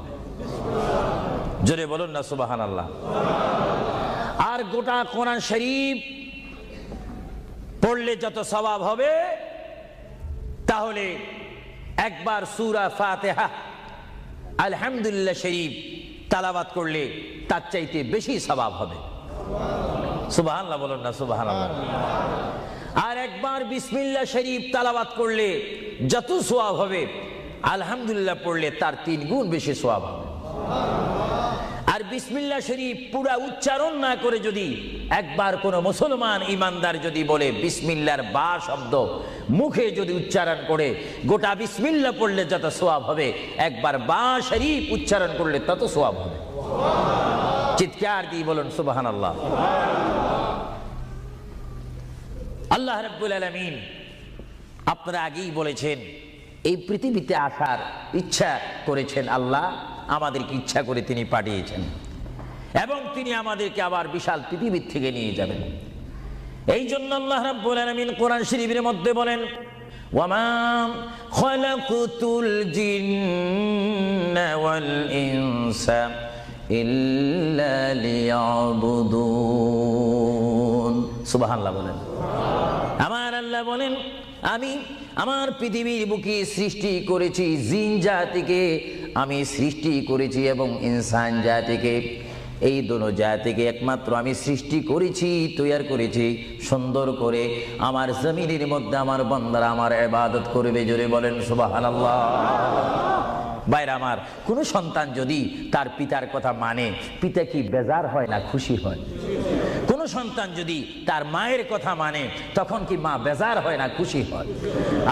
জোরে বলুন না সুবহানাল্লাহ। আর গোটা কোরআন শরীফ পড়লে যত সওয়াব হবে, তাহলে একবার সূরা ফাতিহা আলহামদুলিল্লাহ শরীফ তেলাওয়াত করলে তার চাইতে বেশি সওয়াব হবে। সুবহানাল্লাহ বলুন না সুবহানাল্লাহ। আর একবার বিসমিল্লাহ শরীফ তেলাওয়াত করলে যত সওয়াব হবে, আলহামদুলিল্লাহ পড়লে তার 3 গুণ বেশি সওয়াব হবে। আর বিসমিল্লাহ শরীফ পুরা উচ্চারণ না করে যদি একবার কোনো মুসলমান ইমানদার যদি বলে বিসমিল্লাহর বা শব্দ মুখে যদি উচ্চারণ করে, গোটা বিসমিল্লাহ পড়লে যত সওয়াব হবে, একবার বা শরীফ উচ্চারণ করলে তত সওয়াব হবে। চিৎকার দিয়ে বলুন সুবহানাল্লাহ। আল্লাহ রাব্বুল আলামিন আপনারা আগেই বলেছেন এই পৃথিবীতে আসার ইচ্ছা করেছেন আল্লাহ, আমাদেরকে ইচ্ছা করে তিনি পাঠিয়েছেন এবং তিনি আমাদেরকে আবার বিশাল পৃথিবীর থেকে নিয়ে যাবেন। এই জন্য আল্লাহ রাব্বুল আলামিন কোরআন শরীফের মধ্যে বলেন, ওয়ামা খালাকুতুল জিন্না ওয়াল ইনসা ইল্লা লিয়াবুদুন। সুবহানাল্লাহ বলেন। আমার আল্লাহ বলেন, আমি আমার পৃথিবীর বুকে সৃষ্টি করেছি জিন জাতিকে, আমি সৃষ্টি করেছি এবং ইনসান জাতিকে। এই দোনো জাতিকে একমাত্র আমি সৃষ্টি করেছি, তৈয়ার করেছি সুন্দর করে। আমার জমিনের মধ্যে আমার বান্দারা আমার ইবাদত করবে। জোরে বলেন সুবহানাল্লাহ। ভাইরা আমার, কোনো সন্তান যদি তার পিতার কথা মানে, পিতা কি বেজার হয় না খুশি হয়? কোন সন্তান যদি তার মায়ের কথা মানে, তখন কি মা বেজার হয় না খুশি হয়?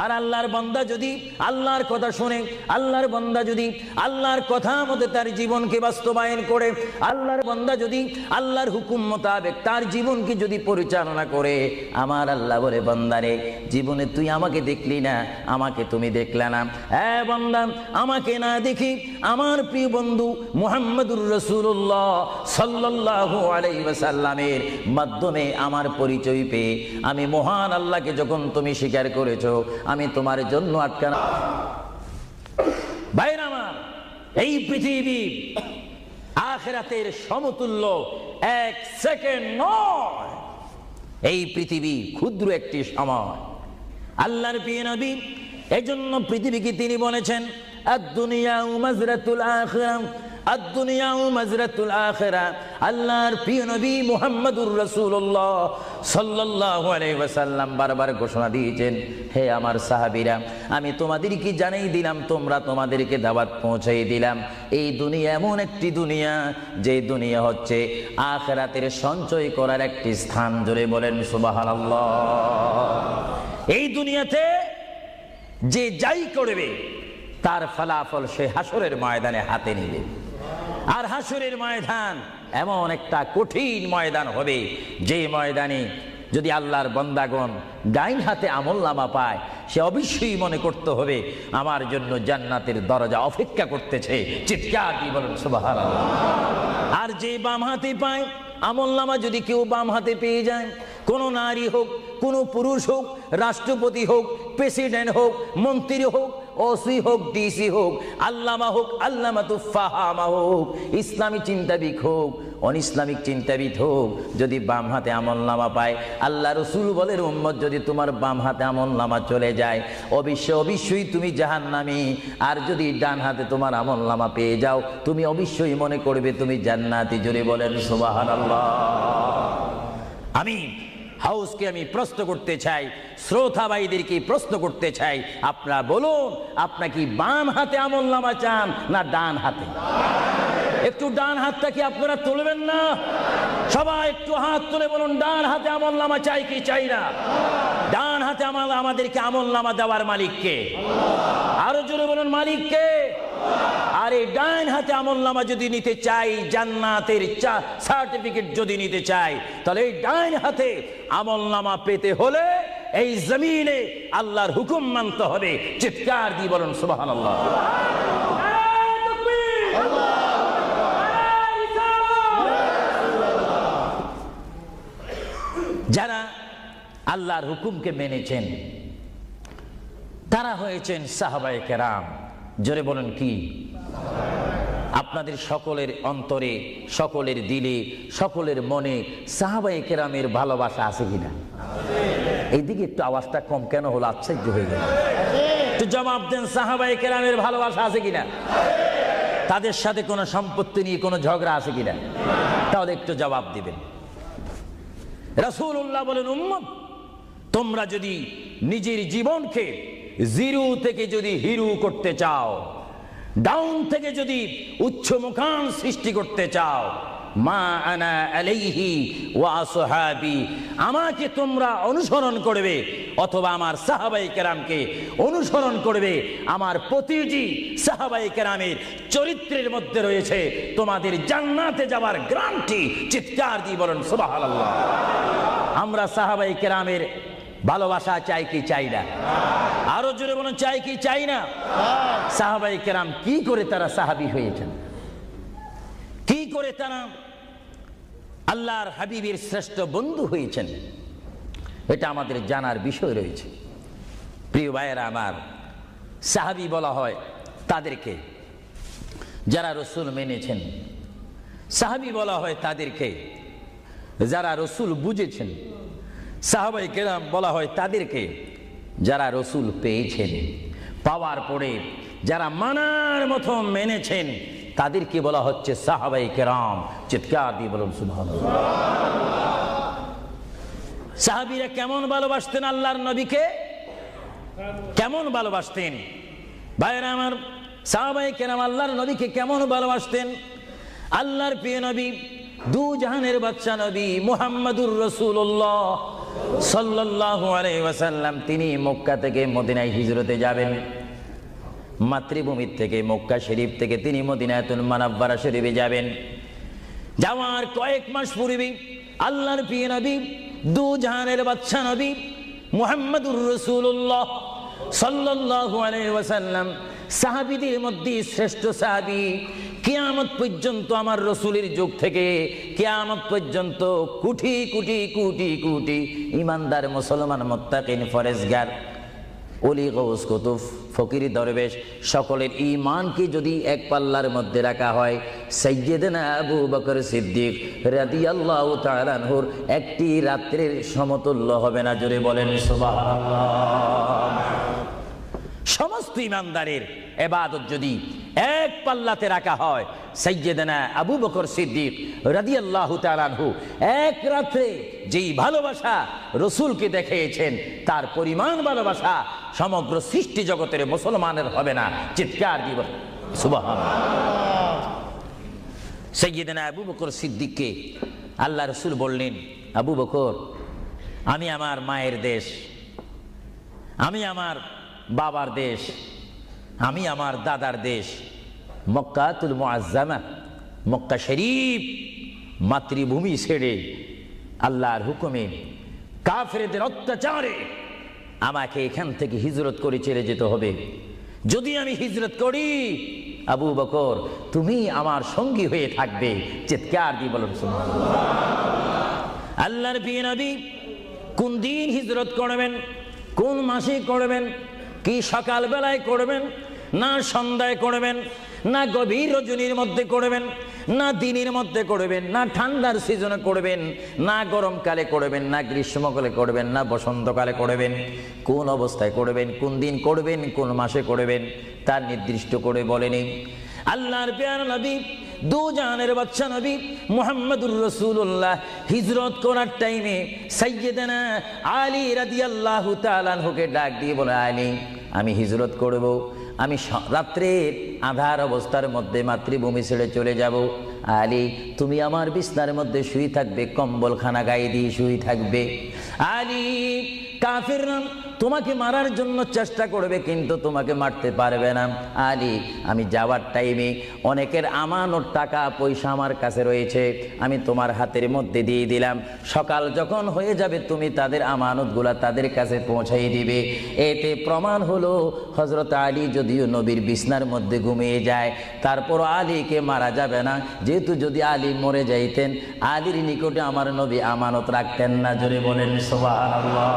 আর আল্লাহর বান্দা যদি আল্লাহর কথা শুনে, আল্লাহর বান্দা যদি আল্লাহর কথা মতো তার জীবনকে বাস্তবায়ন করে, আল্লাহর বান্দা যদি আল্লাহর হুকুম মোতাবেক তার জীবনকে যদি পরিচালনা করে, আমার আল্লাহ বলে, বান্দারে জীবনে তুই আমাকে দেখলি না, আমাকে তুমি দেখলে না। হ্যাঁ বান্দা, আমাকে না দেখি আমার প্রিয় বন্ধু মুহাম্মদুর রাসূলুল্লাহ সাল্লাল্লাহু আলাইহি ওয়াসাল্লামের মাধ্যমে আমার পরিচয় পেয়ে আমি মহান আল্লাহকে যখন তুমি স্বীকার করেছো, আমি তোমার জন্য আটকানা। ভাইরা আমার, এই পৃথিবী আখিরাতের সমতুল্য এক সেকেন্ড নয়। এই পৃথিবী ক্ষুদ্র একটি সময়। আল্লাহর প্রিয় নবী এজন্য পৃথিবীকে তিনি বলেছেন, আদ-দুনিয়া মাজরাতুল আখিরাহ, আদ-দুনিয়া মাজরাতুল আখিরাহ। আল্লাহর প্রিয় নবী মুহাম্মদুর রাসূলুল্লাহ সাল্লাল্লাহু আলাইহি ওয়াসাল্লাম বারবার ঘোষণা দিয়েছেন, হে আমার সাহাবীরা, আমি তোমাদেরকে জানাই দিলাম, তোমরা তোমাদেরকে দাওয়াত পৌঁছাই দিলাম, এই দুনিয়া এমন একটি দুনিয়া, যে দুনিয়া হচ্ছে আখিরাতের সঞ্চয় করার একটি স্থান। জোরে বলেন সুবহানাল্লাহ। এই দুনিয়াতে যে যাই করবে তার ফলাফল সে হাসরের ময়দানে হাতে নেবে। আর হাসরের ময়দান এমন একটা কঠিন ময়দান হবে, যে ময়দানে যদি আল্লাহর বান্দাগণ ডাইন হাতে আমলনামা পায়, সে অবশ্যই মনে করতে হবে আমার জন্য জান্নাতের দরজা অপেক্ষা করতেছে। চিৎকার দিয়ে বলেন সুবহানাল্লাহ। আর যে বাম হাতে পায় আমলনামা, যদি কেউ বাম হাতে পেয়ে যায়, কোনো নারী হোক, কোনো পুরুষ হোক, রাষ্ট্রপতি হোক, প্রেসিডেন্ট হোক, মন্ত্রী হোক, ওসি হোক, ডিসি হোক, আল্লামা হোক, আল্লামাতু ফাহামা হোক, ইসলামী চিন্তাবিদ হোক, অনইসলামিক চিন্তাবিদ হোক, যদি বাম হাতে আমলনামা পায়, আল্লাহ রসুল বলেন, উম্মত যদি তোমার বাম হাতে আমলনামা চলে যায়, অবশ্যই তুমি জাহান্নামী। আর যদি ডান হাতে তোমার আমলনামা পেয়ে যাও, তুমি অবশ্যই মনে করবে তুমি জান্নাতি। জোরে বলেন সুবহানাল্লাহ। আমি হাউসকে আমি প্রশ্ন করতে চাই, শ্রোতা ভাইদেরকে প্রশ্ন করতে চাই, আপনারা বলুন, আপনারা কি বাম হাতে আমলনামা চান না ডান হাতে? একটু ডান হাতটা কি আপনারা তুলবেন না? সবাই একটু হাত তুলে বলুন, ডান হাতে আমলনামা চাই কি চাই না? ডান হাতে আমাদেরকে আমলনামা দেওয়ার মালিক কে? আরো জোরে বলুন, মালিক কে? আর এই ডান হাতে আমলনামা যদি নিতে চাই, জান্নাতের সার্টিফিকেট যদি নিতে চাই, তাহলে এই ডান হাতে আমলনামা পেতে হলে এই জমিনে আল্লাহর হুকুম মানতে হবে। চিৎকার দিয়ে বলুন সুবহানাল্লাহ। যারা আল্লাহর হুকুমকে মেনেছেন তারা হয়েছেন সাহাবায়ে কেরাম। জোরে বলেন কি? আপনাদের সকলের অন্তরে, সকলের দিলে, সকলের মনে সাহাবায়ে কেরামের ভালোবাসা আছে কিনা? এইদিকে একটু আওয়াজটা কম কেন হলো? আশ্চর্য হয়ে গেল। একটু জবাব দেন, সাহাবায়ে কেরামের ভালোবাসা আছে কিনা? তাদের সাথে কোনো সম্পত্তি নিয়ে কোনো ঝগড়া আছে কিনা? তাহলে একটু জবাব দিবেন। রাসূলুল্লাহ বলেন, উম্মত তোমরা যদি নিজের জীবনকে জিরো থেকে যদি হিরো করতে চাও, ডাউন থেকে যদি উচ্চ মুকাম সৃষ্টি করতে চাও, মা আনা আলাইহি ওয়া আসহাবি, আমাকে তোমরা অনুসরণ করবে অথবা আমার সাহাবায়ে কেরামকে অনুসরণ করবে। আমার প্রতিটি সাহাবায়ে কেরামের চরিত্রের মধ্যে রয়েছে তোমাদের জান্নাতে যাওয়ার গ্যারান্টি। চিৎকার দিয়ে বলেন সুবহানাল্লাহ। আমরা সাহাবায়ে কেরামের ভালোবাসা চাই কি চাই না? আরো জোরে বলুন, চাই কি চাই না? সাহাবায়ে কেরাম কি করে তারা সাহাবী হয়েছেন, কি করে তারা আল্লাহর হাবিবের শ্রেষ্ঠ বন্ধু হয়েছেন, এটা আমাদের জানার বিষয় রয়েছে। প্রিয় ভাইয়েরা আমার, সাহাবী বলা হয় তাদেরকে যারা রসুল মেনেছেন, সাহাবী বলা হয় তাদেরকে যারা রসুল বুঝেছেন, সাহাবায়ে কেরাম বলা হয় তাদেরকে যারা রসুল পেয়েছেন, পাওয়ার পরে যারা মানার মতো মেনেছেন, তাদেরকে বলা হচ্ছে সাহাবায়ে কেরাম। চিৎকার দিয়ে বলুন সুবহানাল্লাহ। সাহাবীরা কেমন ভালোবাসতেন আল্লাহর নবীকে, কেমন ভালোবাসতেন? ভাইরা আমার, সাহাবায়ে কেরাম আল্লাহর নবীকে কেমন ভালোবাসতেন? আল্লাহর প্রিয় নবী, দু জাহানের বাদশা নবী মুহাম্মদুর রাসূলুল্লাহ সাল্লাল্লাহু আলাইহি ওয়াসাল্লাম, তিনি মক্কা থেকে মদিনায় হিজরতে যাবেন। মাতৃভূমি থেকে মক্কা শরীফ থেকে তিনি মদিনাতুল মুনাওয়ারা শরীফে যাবেন। যাওয়ার কয়েক মাস পূর্বে আল্লাহর প্রিয় নবী, দু জাহানের বাদশা নবী মুহাম্মদুর রাসূলুল্লাহ সাল্লাল্লাহু আলাইহি ওয়াসাল্লাম, সাহাবীদের মধ্যে শ্রেষ্ঠ সাহাবী, কিয়ামত পর্যন্ত আমার রসুলের যুগ থেকে কিয়ামত পর্যন্ত কোটি কোটি কোটি কোটি ইমানদার মুসলমান মুত্তাকিন ফরেজগার ওলি গৌস কুতুব ফকির দরবেশ সকলের ঈমানকে যদি এক পাল্লার মধ্যে রাখা হয়, সাইয়্যিদনা আবু বকর সিদ্দিক রাদিয়াল্লাহু তাআলা আনহুর একটি রাত্রির সমতুল্য হবে না। জোরে বলেন সুবহানাল্লাহ। সমস্ত ইমানদারের ইবাদত যদি এক পাল্লাতে রাখা হয়, সাইয়্যিদনা আবু বকর সিদ্দিক রাদিয়াল্লাহু তাআলা আনহু এক রাতে যেই ভালোবাসা রসুলকে দেখিয়েছেন, তার পরিমাণ ভালোবাসা সমগ্র সৃষ্টি জগতের মুসলমানের হবে না। চিৎকার দিব সুবহানাল্লাহ। সাইয়্যিদনা আবু বকর সিদ্দিককে আল্লাহ রসুল বললেন, আবু বকর, আমি আমার মায়ের দেশ, আমি আমার বাবার দেশ, আমি আমার দাদার দেশ মক্কাতুল মুআজ্জামা, মক্কা শরীফ মাতৃভূমি ছেড়ে আল্লাহর হুকুমে কাফেরদের অত্যাচারে আমাকে এখান থেকে হিজরত করে চলে যেতে হবে। যদি আমি হিজরত করি, আবু বকর তুমি আমার সঙ্গী হয়ে থাকবে। চিৎকার দিয়ে বলুন সুবহানাল্লাহ। আল্লাহর প্রিয় নবী কোন দিন হিজরত করবেন, কোন মাসে করবেন, কি সকাল বেলায় করবেন, না সন্ধ্যায় করবেন, না গভীর রজনীর মধ্যে করবেন, না দিনের মধ্যে করবেন, না ঠান্ডার সিজনে করবেন, না গরমকালে করবেন, না গ্রীষ্মকালে করবেন, না বসন্তকালে করবেন, কোন অবস্থায় করবেন, কোন দিন করবেন, কোন মাসে করবেন, তার নির্দিষ্ট করে বলেনি। আল্লাহর প্যারা নবী, দু জাহানের বাদশা নবী মুহাম্মদুর রাসূলুল্লাহ হিজরত করার টাইমে সাইয়্যিদানা আলী রাদিয়াল্লাহু তাআলা আনহুকে ডাক দিয়ে বলে, আলী, আমি হিজরত করব, আমি রাত্রের আধার অবস্থার মধ্যে মাতৃভূমি ছেড়ে চলে যাব। আলী, তুমি আমার বিছনার মধ্যে শুয়ে থাকবে, কম্বলখানা গায়ে দিয়ে শুয়ে থাকবে। আলী, কাফিররা তোমাকে মারার জন্য চেষ্টা করবে, কিন্তু তোমাকে মারতে পারবে না। আলী, আমি যাওয়ার টাইমে অনেকের আমানত টাকা পয়সা আমার কাছে রয়েছে, আমি তোমার হাতের মধ্যে দিয়ে দিলাম। সকাল যখন হয়ে যাবে তুমি তাদের আমানতগুলা তাদের কাছে পৌঁছাই দিবে। এতে প্রমাণ হলো হযরত আলী যদিও নবীর বিছনার মধ্যে ঘুমিয়ে যায়, তারপর আলীকে মারা যাবে না, যেহেতু যদি আলী মরে যাইতেন আলীর নিকটে আমার নবী আমানত রাখতেন না। জোরে বলেন সুবহানাল্লাহ।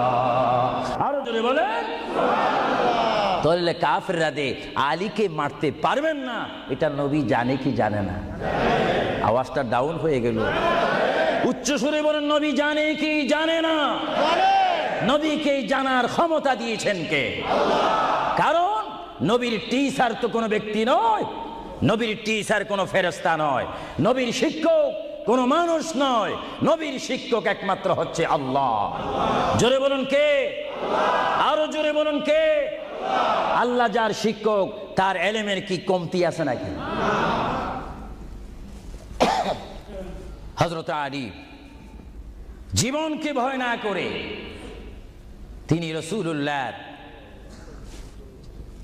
আরো জোরে বলেন সুবহানাল্লাহ। তাহলে কাফেররা আলীকে মারতে পারবেন না, এটা নবী জানে কি জানে না? আওয়াজটা ডাউন হয়ে গেল। উচ্চ সুরে বলেন, নবী জানে কি জানে না? নবীকে জানার ক্ষমতা দিয়েছেন কে? আল্লাহ। কারণ নবীর টিচার তো কোনো ব্যক্তি নয়, নবীর টিচার কোনো ফেরেশতা নয়, নবীর শিক্ষক কোনো মানুষ নয়, নবীর শিক্ষক একমাত্র হচ্ছে আল্লাহ। জোরে বলুন কে? আল্লাহ। আরো জোরে বলুন কে? আল্লাহ যার শিক্ষক, তার এলেমের কি কমতি আছে নাকি? হযরত আলী জীবনকে ভয় না করে তিনি রাসূলুল্লাহ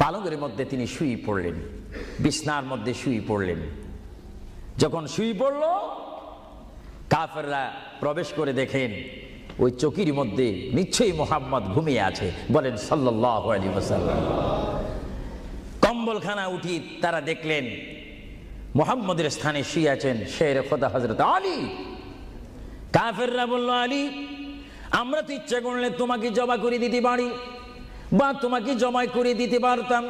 পালঙ্কের মধ্যে তিনি শুয়ে পড়লেন, বিছনার মধ্যে শুয়ে পড়লেন। যখন শুয়ে পড়ল, কাফেররা প্রবেশ করে দেখেন ওই চকির মধ্যে নিশ্চয়ই মুহাম্মদ ঘুমিয়ে আছে। বলেন সাল্লাল্লাহু আলাইহি ওয়াসাল্লাম। কম্বলখানা উঠি তারা দেখলেন মুহাম্মদের স্থানে শুয়ে আছেন শের খোদা হযরত আলী। কাফেররা বলল, আলী, আমরা তো ইচ্ছা করলে তোমাকে জবা করে দিতে পারি বা তোমাকে জবাই করে দিতে পারতাম।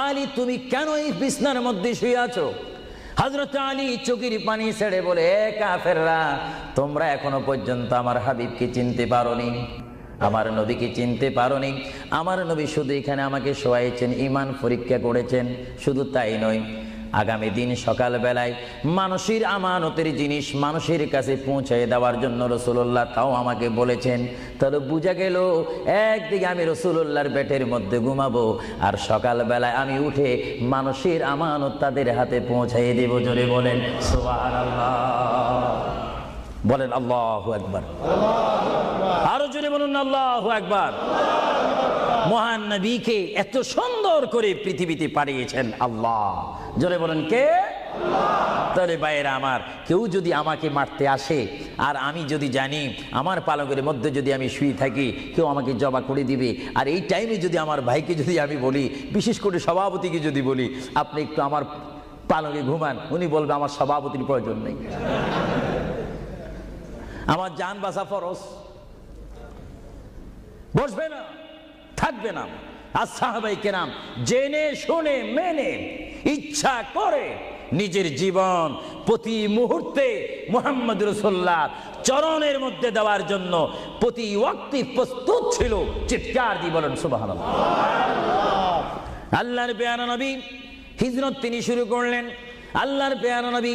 আলী, তুমি কেন এই বিছনার মধ্যে শুয়ে আছো? হযরত আলী চোখের পানি ছেড়ে বলে, কাফেররা, তোমরা এখনো পর্যন্ত আমার হাবিবকে চিনতে পারোনি, আমার নবীকে চিনতে পারোনি। আমার নবী শুধু এখানে আমাকে শোয়াইছেন, ঈমান পরীক্ষা করেছেন। শুধু তাই নয়, আগামী দিন সকালবেলায় মানুষের আমানতের জিনিস মানুষের কাছে পৌঁছে দেওয়ার জন্য রাসূলুল্লাহ তাও আমাকে বলেছেন। তাহলে বুঝা গেল, একদিকে আমি রাসূলুল্লাহর পেটের মধ্যে ঘুমাবো, আর সকালবেলায় আমি উঠে মানুষের আমানত তাদের হাতে পৌঁছাই দেব। জোরে বলেন সুবহানাল্লাহ। বলেন আল্লাহু আকবার। আরো জোরে বলুন আল্লাহু আকবার। মহান নবীকে এত সুন্দর করে পৃথিবীতে পাঠিয়েছেন আল্লাহ। জোরে বলেন কে? তাহলে ভাইয়েরা আমার, কেউ যদি আমাকে মারতে আসে আর আমি যদি জানি আমার পালকের মধ্যে যদি আমি শুয়ে থাকি, কেউ আমাকে জবা করে দিবে, আর এই টাইমে যদি আমার ভাইকে যদি আমি বলি, বিশেষ করে সভাপতিকে যদি বলি, আপনি একটু আমার পালকে ঘুমান, উনি বলবে আমার সভাপতির প্রয়োজন নেই, আমার জান বাঁচা ফরজ, বসবে না, থাকবে না। আর সাহাবায়ে কেরাম জেনে শুনে মেনে ইচ্ছা করে নিজের জীবন প্রতি মুহূর্তে মুহাম্মদ রাসূলুল্লাহ চরণের মধ্যে দেওয়ার জন্য প্রতি ওয়াক্তে প্রস্তুত ছিল। চিৎকার দিয়ে বলেন সুবহানাল্লাহ। আল্লাহর পেয়ারা নবী হিজরত তিনি শুরু করলেন। আল্লাহর পেয়ারা নবী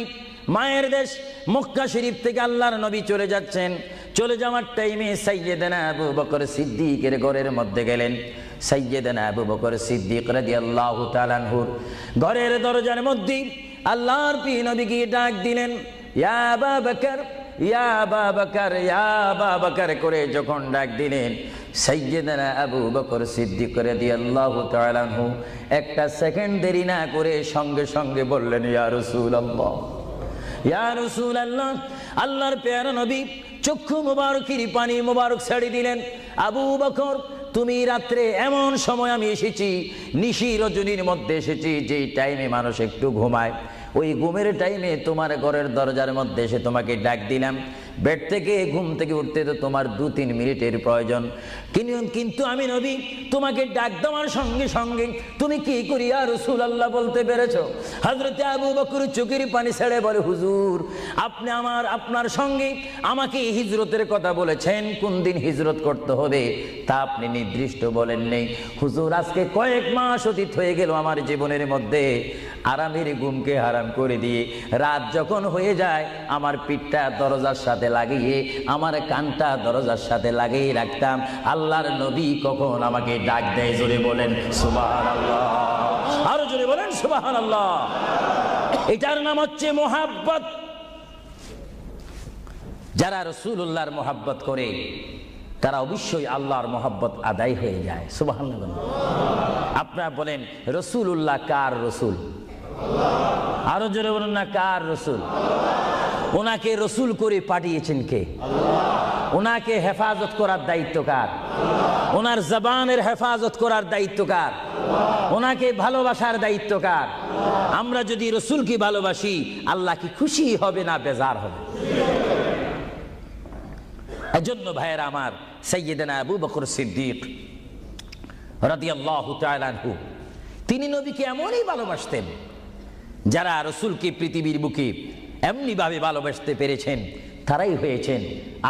মায়ের দেশ মক্কা শরীফ থেকে আল্লাহর নবী চলে যাচ্ছেন। চলে যাওয়ার টাইমে সাইয়্যিদানা আবু বকর সিদ্দিকের ঘরের মধ্যে গেলেন। সাইয়্যিদানা আবু বকর সিদ্দিক রাদিয়াল্লাহু তাআলা আনহু ঘরের দরজার মধ্যে আল্লাহর প্রিয় নবীকে ডাক দিলেন, ইয়া আবু বকর, ইয়া আবু বকর, ইয়া আবু বকর করে যখন ডাক দিলেন, সাইয়্যিদানা আবু বকর সিদ্দিক রাদিয়াল্লাহু তাআলা আনহু একটা সেকেন্ড দেরি না করে সঙ্গে সঙ্গে বললেন, ইয়া রাসূলুল্লাহ, ইয়া রাসূলুল্লাহ। আল্লাহর প্যারা নবী চক্ষু মুবারকের পানি মুবারক ছেড়ে দিলেন, আবু বকর, তুমি রাত্রে এমন সময় আমি এসেছি, নিশি রজনীর মধ্যে এসেছি, যেই টাইমে মানুষ একটু ঘুমায়, ওই ঘুমের টাইমে তোমার ঘরের দরজার মধ্যে এসে তোমাকে ডাক দিলাম। বেড থেকে ঘুম থেকে উঠতে তো তোমার 2-3 মিনিটের প্রয়োজন, কিন্তু আমি নবী তোমাকে ডাক দেওয়ার সঙ্গে সঙ্গে তুমি কি করি ইয়া রাসূলুল্লাহ বলতে পেরেছো? হযরতে আবু বকর চোখের পানি ছেড়ে বলে, হুজুর, আপনি আপনার সঙ্গে আমাকে হিজরতের কথা বলেছেন, কোন দিন হিজরত করতে হবে তা আপনি নির্দিষ্ট বলেন নেই। হুজুর, আজকে কয়েক মাস অতীত হয়ে গেল আমার জীবনের মধ্যে আরামের ঘুমকে হারাম করে দিয়ে, রাত যখন হয়ে যায় আমার পিঠটা দরজার সাথে লাগিয়ে, আমার কানটা দরজার সাথে লাগিয়ে রাখতাম। আল্লাহর নবী কখন আমাকে ডাক দেয়, জোরে বলেন সুবহানাল্লাহ। আরো জোরে বলেন সুবহানাল্লাহ। এটার নাম হচ্ছে মুহাব্বত। যারা রাসূলুল্লাহর মুহাব্বত করে তারা অবশ্যই আল্লাহর মুহাব্বত আদায় হয়ে যায়। সুবহানাল্লাহ। আপনারা বলেন, রাসূলুল্লাহ কার রাসূল? আরো জোরে বলুন না, কার রাসূল? ওনাকে রাসূল করে পাঠিয়েছেন কে? ওনাকে হেফাজত করার দায়িত্ব কার? ওনার জবানের হেফাজত করার দায়িত্ব কার? ওনাকে ভালোবাসার দায়িত্ব কার? আমরা যদি রাসূলকে ভালোবাসি, আল্লাহ কি খুশি হবে না বেজার হবে? এজন্য ভাইয়েরা আমার, সাইয়্যিদানা আবু বকর সিদ্দিক রাদিয়াল্লাহু তাআলা আনহু তিনি নবীকে এমনই ভালোবাসতেন, যারা রাসূলকে পৃথিবীর বুকে এমনি ভাবে ভালোবাসতে পেরেছেন তারাই হয়েছেন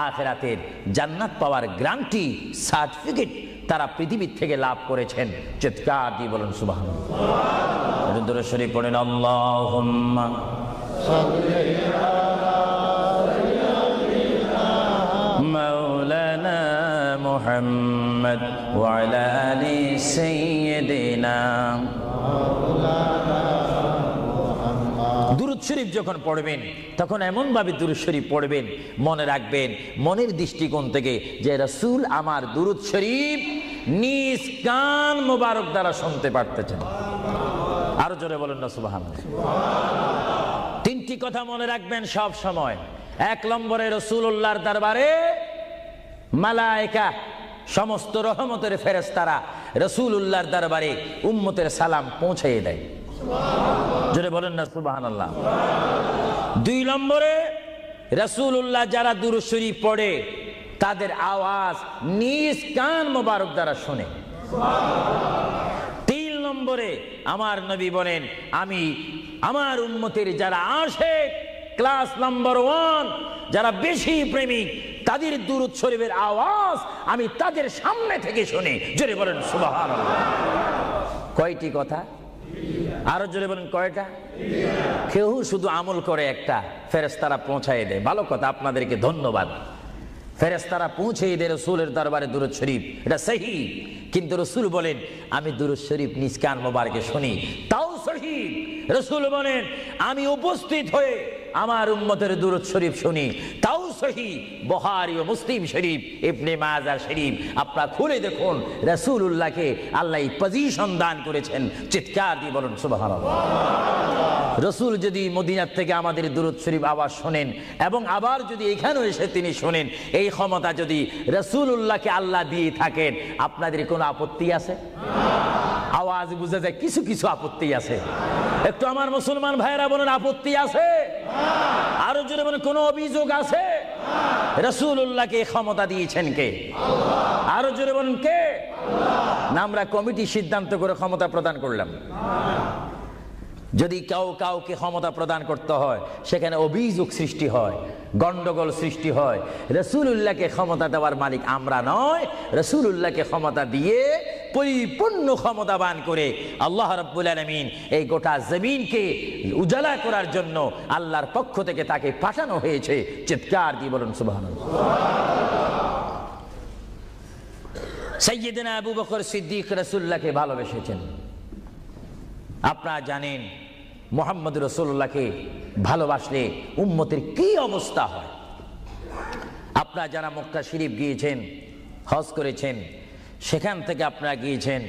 আখিরাতের জান্নাত পাওয়ার গ্যারান্টি সার্টিফিকেট তারা পৃথিবীর থেকে লাভ করেছেন। চিৎকার দিয়ে বলেন সুবহানাল্লাহ। দরুদ শরীফ পড়েন, আল্লাহুম্মা সাল্লি আলা মাওলানা মুহাম্মদ ওয়া আলা আলি সাইয়্যিদিনা। দুরূদ শরীফ যখন পড়বেন তখন এমন ভাবে দুরূদ শরীফ পড়বেন, মনে রাখবেন মনের দৃষ্টিকোণ থেকে যে রাসূল আমার দুরূদ শরীফ নিজ কান মোবারক দ্বারা শুনতে পারতেছেন। আরো জোরে বলেন না সুবহানাল্লাহ। তিনটি কথা মনে রাখবেন সব সময়। এক নম্বরে রাসূলুল্লাহর দরবারে মালায়েকা সমস্ত রহমতের ফেরেশতারা রাসূলুল্লাহর দরবারে উম্মতের সালাম পৌঁছিয়ে দেয়। জোরে বলেন না সুবহানাল্লাহ। দুই নম্বরে রাসূলুল্লাহ যারা দুরূদ শরীফ পড়ে তাদের আওয়াজ নিজ কান মোবারক দ্বারা শুনে। তিন নম্বরে আমার নবী বলেন আমি আমার উম্মতের যারা আশিক ক্লাস নাম্বার 1 যারা বেশি প্রেমিক তাদের দুরূদ শরীফের আওয়াজ আমি তাদের সামনে থেকে শুনি। জোরে বলেন সুবহানাল্লাহ। কয়টি কথা? আরো জোরে বলেন কয়টা? কেউ শুধু আমল করে একটা, ফেরেশতারা পৌঁছায় দেয়। ভালো কথা, আপনাদেরকে ধন্যবাদ। ফেরেশতারা পৌঁছিয়ে দেয় রাসূলের দরবারে দুরূদ শরীফ, এটা সহিহ। কিন্তু রাসূল বলেন আমি দুরূদ শরীফ নিজ কান মোবারকে শুনি, তাও সহিহ। রাসূল বলেন আমি উপস্থিত হয়ে আমার উম্মতের দুরূদ শরীফ শুনি, তাও সহিহ। বুখারী ও মুসলিম শরীফ, ইবনে মাজাহ শরীফ আপনারা খুলে দেখুন। রাসূলুল্লাহকে আল্লাহ পজিশন দান করেছেন। চিৎকার দিয়ে বলুন সুবহানাল্লাহ। রাসূল যদি মদিনার থেকে আমাদের দুরূদ শরীফ আওয়াজ শোনেন এবং আবার যদি এখানেও এসে তিনি শোনেন, এই ক্ষমতা যদি রাসূলুল্লাহকে আল্লাহ দিয়ে থাকেন, আপনাদের কোনো আপত্তি আছে? আওয়াজ বুঝা যায় কিছু কিছু আপত্তি আছে। একটু আমার মুসলমান ভাইয়েরা বলেন আপত্তি আছে? আরো জোরে বলেন কোনো অভিযোগ আছে? রাসূলুল্লাহকে ক্ষমতা দিয়েছেন কে? আরো জোরে বলেন কে? না আমরা কমিটি সিদ্ধান্ত করে ক্ষমতা প্রদান করলাম? যদি কাউকে ক্ষমতা প্রদান করতে হয় সেখানে অভিযোগ সৃষ্টি হয়, গন্ডগোল সৃষ্টি হয়। রাসূলুল্লাহকে ক্ষমতা দেওয়ার মালিক আমরা নয়। রাসূলুল্লাহকে ক্ষমতা দিয়ে পরিপূর্ণ ক্ষমতাবান করে আল্লাহ রাব্বুল আলামিন এই গোটা জমিনকে উজালা করার জন্য আল্লাহর পক্ষ থেকে তাকে পাঠানো হয়েছে। চিৎকার দিয়ে বলুন সুবহানাল্লাহ। সাইয়্যিদনা আবু বকর সিদ্দিক রাসূলুল্লাহকে ভালোবেসেছেন। আপনারা জানেন মুহাম্মদ রাসূলুল্লাহকে ভালোবাসলে উম্মতের কি অবস্থা হয়। আপনারা যারা মক্কা শরীফ গিয়েছেন, হজ করেছেন, সেখান থেকে আপনারা গিয়েছেন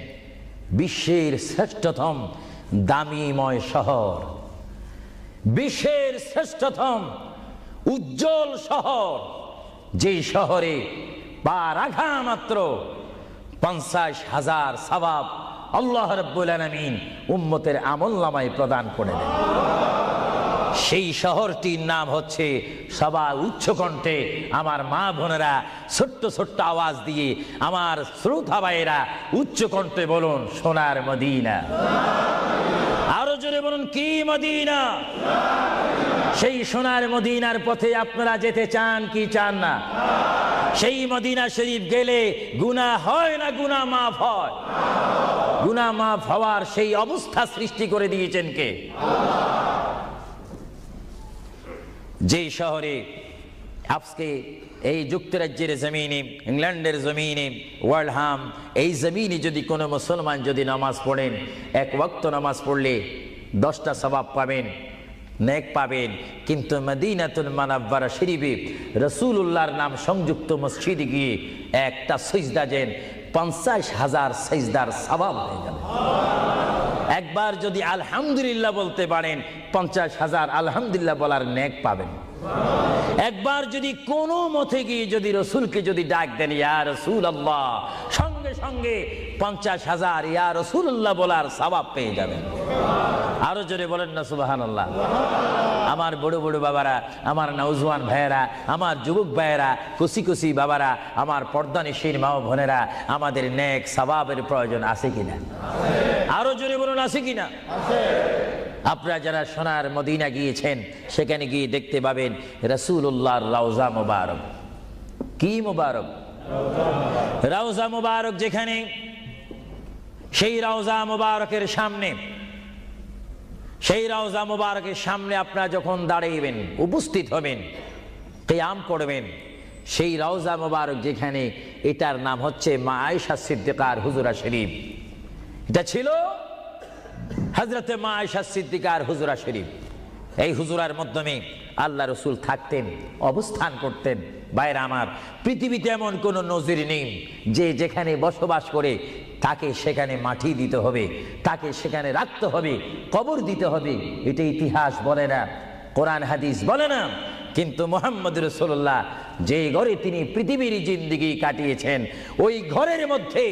বিশ্বের শ্রেষ্ঠতম দামিময় শহর, বিশ্বের শ্রেষ্ঠতম উজ্জ্বল শহর, যে শহরে পা রাখা মাত্র 50,000 সওয়াব আল্লাহ রাব্বুল আলামিন উম্মতের আমলনামায় প্রদান করে দেন। সেই শহরটির নাম হচ্ছে, সবাই উচ্চ কণ্ঠে আমার মা বোনেরা ছোট্ট ছোট্ট আওয়াজ দিয়ে আমার শ্রোতা ভাইয়েরা উচ্চ কণ্ঠে বলুন সোনার মদিনা। আরো জোরে বলুন কি মদিনা? সেই সোনার মদিনার পথে আপনারা যেতে চান কি চান না? সেই মদিনা শরীফ গেলে গুনাহ হয় না গুনাহ মাফ হয়? গুনাহ মাফ হওয়ার সেই অবস্থা সৃষ্টি করে দিয়েছেন কে? যে শহরে আজকে এই যুক্তরাজ্যের জমিনে, ইংল্যান্ডের জমিনে, ওয়ার্ল্ডহাম এই জমিনে যদি কোনো মুসলমান যদি নামাজ পড়েন, এক ওয়াক্ত নামাজ পড়লে 10টা সওয়াব পাবেন, নেক পাবেন। কিন্তু মদিনাতুল মুনাওয়ারা শরীফে রাসূলুল্লাহর নাম সংযুক্ত মসজিদে গিয়ে একটা সিজদা দেন 50,000 সিজদার সওয়াব হয়ে যাবে। একবার যদি আলহামদুলিল্লাহ বলতে পারেন 50,000 আলহামদুলিল্লাহ বলার নেক পাবেন। একবার যদি কোনো মতে গিয়ে যদি রাসূলকে যদি ডাক দেন ইয়া রাসূলুল্লাহ, সঙ্গে সঙ্গে 50,000 ইয়া রাসূলুল্লাহ বলার সওয়াব পেয়ে যাবেন। আরো জোরে বলেন না সুবহানাল্লাহ। আমার বড় বড় বাবারা, আমার নওজওয়ান ভাইয়েরা, আমার যুবক ভাইয়েরা, কুসি কুসি বাবারা, আমার পর্দানিশীন মা ও বোনেরা, আমাদের নেক সওয়াবের প্রয়োজন আছে কিনা? আরো জোরে বলুন আছে কিনা? আপনারা যারা সোনার মদিনা গিয়েছেন সেখানে গিয়ে দেখতে পাবেন রাসূলুল্লাহর রওজা মুবারক। কি মুবারক? রওজা মুবারক। যেখানে সেই রওজা মুবারকের সামনে, সেই রওজা মুবারকের সামনে আপনারা যখন দাঁড়াইবেন, উপস্থিত হবেন, কিয়াম করবেন, সেই রওজা মোবারক যেখানে, এটার নাম হচ্ছে মা আয়েশা সিদ্দিকার হুজরা শরীফ। এটা ছিল হযরতে মা আয়েশা সিদ্দিকার হুজরা শরীফ। এই হুজরার মাধ্যমে আল্লাহ রসুল থাকতেন, অবস্থান করতেন। ভাইরা আমার, পৃথিবীতে এমন কোন নজির নেই যে যেখানে বসবাস করে তাকে সেখানে মাটি দিতে হবে, তাকে সেখানে রাখতে হবে, কবর দিতে হবে। এটা ইতিহাস বলে না, কোরআন হাদিস বলে না। কিন্তু মুহাম্মদ রাসূলুল্লাহ যে ঘরে তিনি পৃথিবীর জিন্দেগি কাটিয়েছেন, ওই ঘরের মধ্যে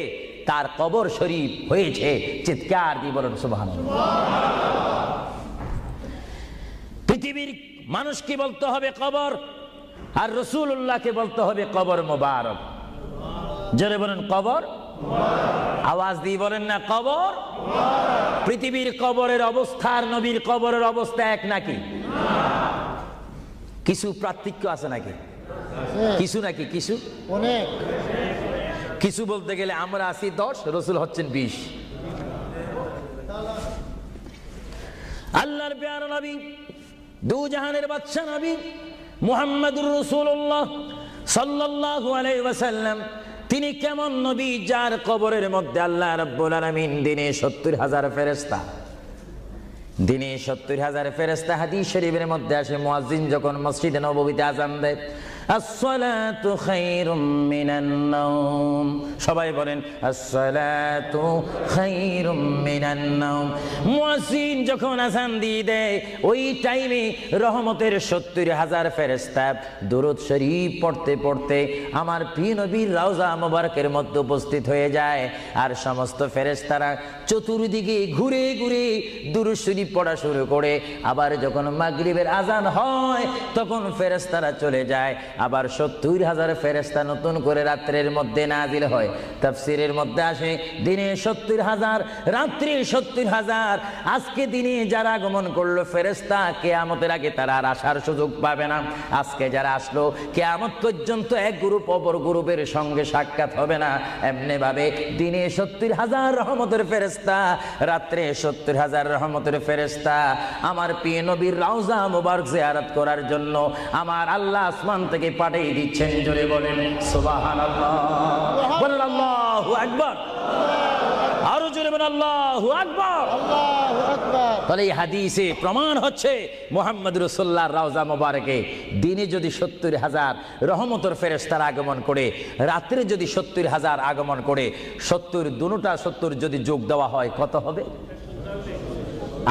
তার কবর শরীফ হয়েছে। চিৎকার দিয়ে বলেন সুবহানাল্লাহ। পৃথিবীর মানুষকে বলতে হবে কবর, আর রাসূলুল্লাহকে বলতে হবে কবর মোবারক। জোরে বলেন কবর, আওয়াজ দিয়ে বলেন না কবর। পৃথিবীর কবরের অবস্থা আর নবীর কবরের অবস্থা এক নাকি? কিছু পার্থক্য আছে নাকি? কিছু নাকি? কিছু অনেক। কিছু বলতে গেলে আমরা আছি 10, রাসূল হচ্ছেন 20। আল্লাহর প্যারা নবী, দু জাহানের বাদশা নবী মুহাম্মদুর রাসূলুল্লাহ সাল্লাল্লাহু আলাইহি ওয়াসাল্লাম, তিনি কেমন নবী যার কবরের মধ্যে আল্লাহ রাব্বুল আলামিন দিনে 70,000 ফেরেশতা, দিনে 70,000 ফেরেশতা। হাদিস শরীফের মধ্যে আসে মুয়াজ্জিন যখন মসজিদে নববীতে আযান দেয়, আসসালাতু খায়রুম মিনান নাওম, সবাই বলেন আসসালাতু খায়রুম মিনান নাওম। মুয়াজ্জিন যখন আযান দিয়ে দেয়, ওই টাইমে রহমতের 70,000 ফেরেশতা দুরূদ শরীফ পড়তে পড়তে আমার প্রিয় নবীর রওজা মোবারকের মধ্যে উপস্থিত হয়ে যায়। আর সমস্ত ফেরেশতারা চতুর্দিকে ঘুরে ঘুরে দুরূদ শরীফ পড়া শুরু করে। আবার যখন মাগরিবের আযান হয়, তখন ফেরেশতারা চলে যায়। আবার 70,000 ফেরেশতা নতুন করে রাত্রের মধ্যে নাজিল হয়। তাফসীরের মধ্যে আসে দিনে 70,000, রাত্রে 70,000। আজকে দিনে যারা আগমন করলো ফেরেশতা, কিয়ামতের আগে তারা আর আসার সুযোগ পাবে না। আজকে যারা আসলো, কিয়ামত পর্যন্ত এক গ্রুপ অপর গ্রুপের সঙ্গে সাক্ষাৎ হবে না। এমনি ভাবে দিনে 70,000 রহমতের ফেরেশতা, রাত্রে 70,000 রহমতের ফেরেশতা আমার প্রিয় নবীর রওজা মুবারক জিয়ারত করার জন্য আমার আল্লাহ আসমান থেকে পাঠিয়ে দিচ্ছেন। জোরে বলেন সুবহানাল্লাহ, বলেন আল্লাহু আকবার, আরো জোরে বলেন আল্লাহু আকবার, আল্লাহু আকবার। তাহলে এই হাদিসে প্রমাণ হচ্ছে মুহাম্মদ রাসূলুল্লাহর রওজা মোবারকে দিনে যদি 70,000 রহমতের ফেরেশতার আগমন করে, রাত্রে যদি 70,000 আগমন করে, 70 দুটোটা 70 যদি যোগ দেওয়া হয় কত হবে?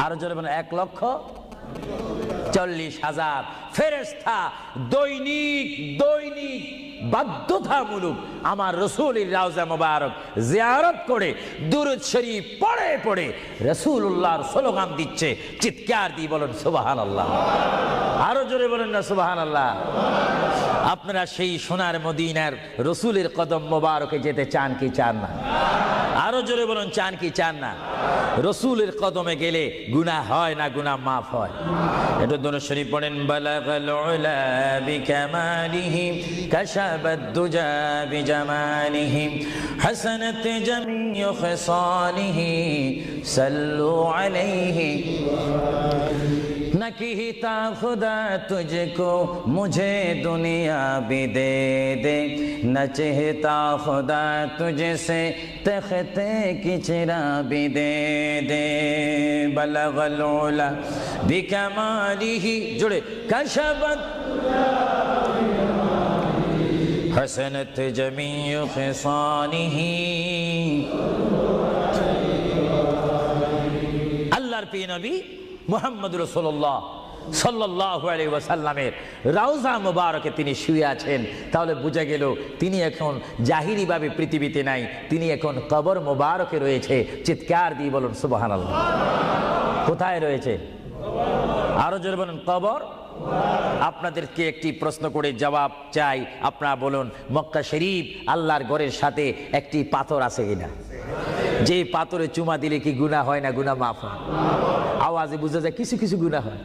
আরো জোরে বলেন 1,40,000 ফেরেশতা দৈনিক দৈনিক বাধ্যতামূলক আমার রাসূলের রওজা মোবারক জিয়ারত করে দুরূদ শরীফ পড়ে পড়ে রাসূলুল্লাহর স্লোগান দিচ্ছে। চিৎকার দিয়ে বলেন সুবহানাল্লাহ, আরো জোরে বলেন না সুবহানাল্লাহ। আপনারা সেই সোনার মদিনার রাসূলের কদম মোবারকে যেতে চান কি চান না? আরো জোরে বলেন চান কি চান না? রাসূলের কদমে গেলে গুনাহ হয় না, গুনাহ মাফ হয়। এটা দরুদ শরীফ পড়েন, বালাগাল উলা বিকামালিহি কাশাবাদ দুজা বিজামালিহি হাসানাত জামিউ খিসালিহি সাল্লু আলাইহি नकीता खुदा तुझको मुझे दुनिया भी दे दे, न चाहता खुदा तुझसे तख्ते की चिरा भी दे दे। बलगल उला बिकमालिही, जुड़े कशबत हसनत जमीउ खिसालिही। अल्लाहर प्रिय नबी মুহাম্মদ রাসূলুল্লাহ সাল্লাল্লাহু আলাইহি ওয়াসাল্লামের রওজা মুবারকে তিনি শুয়ে আছেন। তাহলে বোঝা গেল তিনি এখন জাহিরি ভাবে পৃথিবীতে নাই, তিনি এখন কবর মুবারকে রয়েছে। চিৎকার দিয়ে বলুন সুবহানাল্লাহ। কোথায় রয়েছে? আরো জোরে বলুন কবর। আপনাদেরকে একটি প্রশ্ন করে জবাব চাই, আপনারা বলুন মক্কা শরীফ আল্লাহর ঘরের সাথে একটি পাথর আছে কিনা? যে পাথরে চুমা দিলে কি গুনাহ হয় না গুনাহ মাফ হয়? আওয়াজে বুঝা যায় কিছু কিছু গুনাহ হয়।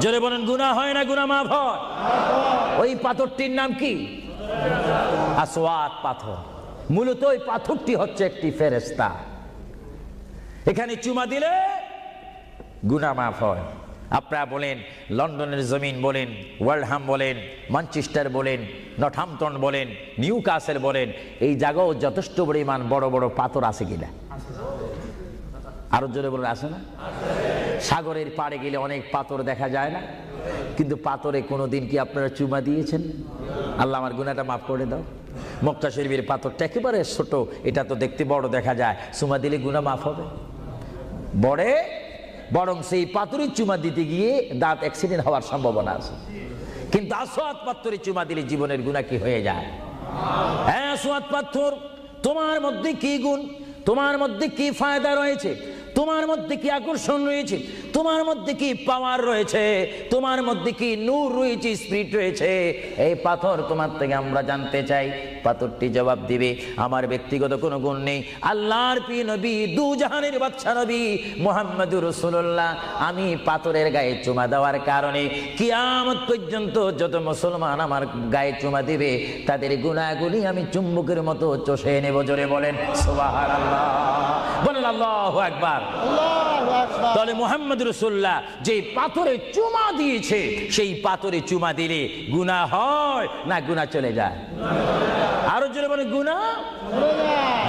জোরে বলেন গুনাহ হয় না গুনাহ মাফ হয়? ওই পাথরটির নাম কি? আসওয়াদ পাথর। মূলত ওই পাথরটি হচ্ছে একটি ফেরেশতা। এখানে চুমা দিলে গুনাহ মাফ হয়, আপনারা বলেন লন্ডনের জমিন বলেন, ওয়ার্ল্ডহাম বলেন, ম্যানচেস্টার বলেন, নর্থহ্যাম্পটন বলেন, নিউ কাসেল বলেন, এই জায়গাও যথেষ্ট পরিমাণ বড় বড় পাথর আছে কিনা? আরো জোরে বলেন, আছে না? সাগরের পাড়ে গেলে অনেক পাথর দেখা যায় না? কিন্তু পাথরে কোনোদিন কি আপনারা চুমা দিয়েছেন? আল্লাহ আমার গুনাহটা মাফ করে দাও। মক্কা শরীফের পাথরটা একেবারে ছোট, এটা তো দেখতে বড় দেখা যায়, চুমা দিলে গুনাহ মাফ হবে? বরং সেই পাথরের চুমা দিতে গিয়ে দাঁত অ্যাক্সিডেন্ট হওয়ার সম্ভাবনা আছে। কিন্তু আসওয়াদ পাথরে চুমা দিলে জীবনের গুনাহ কি হয়ে যায়? হ্যাঁ, আসওয়াদ পাথর, তোমার মধ্যে কি গুণ, তোমার মধ্যে কি ফায়দা রয়েছে, তোমার মধ্যে কি আকর্ষণ রয়েছে, তোমার মধ্যে কি পাওয়ার রয়েছে, তোমার মধ্যে কি নূর রয়েছে, স্পিরিট রয়েছে, এই পাথর তোমার থেকে আমরা জানতে চাই। পাথরটি জবাব দিবে, আমার ব্যক্তিগত কোনো গুণ নেই, আল্লাহর প্রিয় নবী, দু জাহানের বাদশা নবী মুহাম্মদুর রাসূলুল্লাহ, আমি পাথরের গায়ে চুমা দেওয়ার কারণে কিয়ামত পর্যন্ত যত মুসলমান আমার গায়ে চুমা দিবে তাদের গুনাহগুলি আমি চুম্বকের মতো চষে নেব। জোরে বলেন সুবহানাল্লাহ, বলেন আল্লাহু আকবার। তাহলে মুহাম্মদ রাসূলুল্লাহ যে পাথরে চুমা দিয়েছে, সেই পাথরে চুমা দিলে গুনাহ হয় না গুনাহ চলে যায়? আরো জোরে বলে গুনাহ।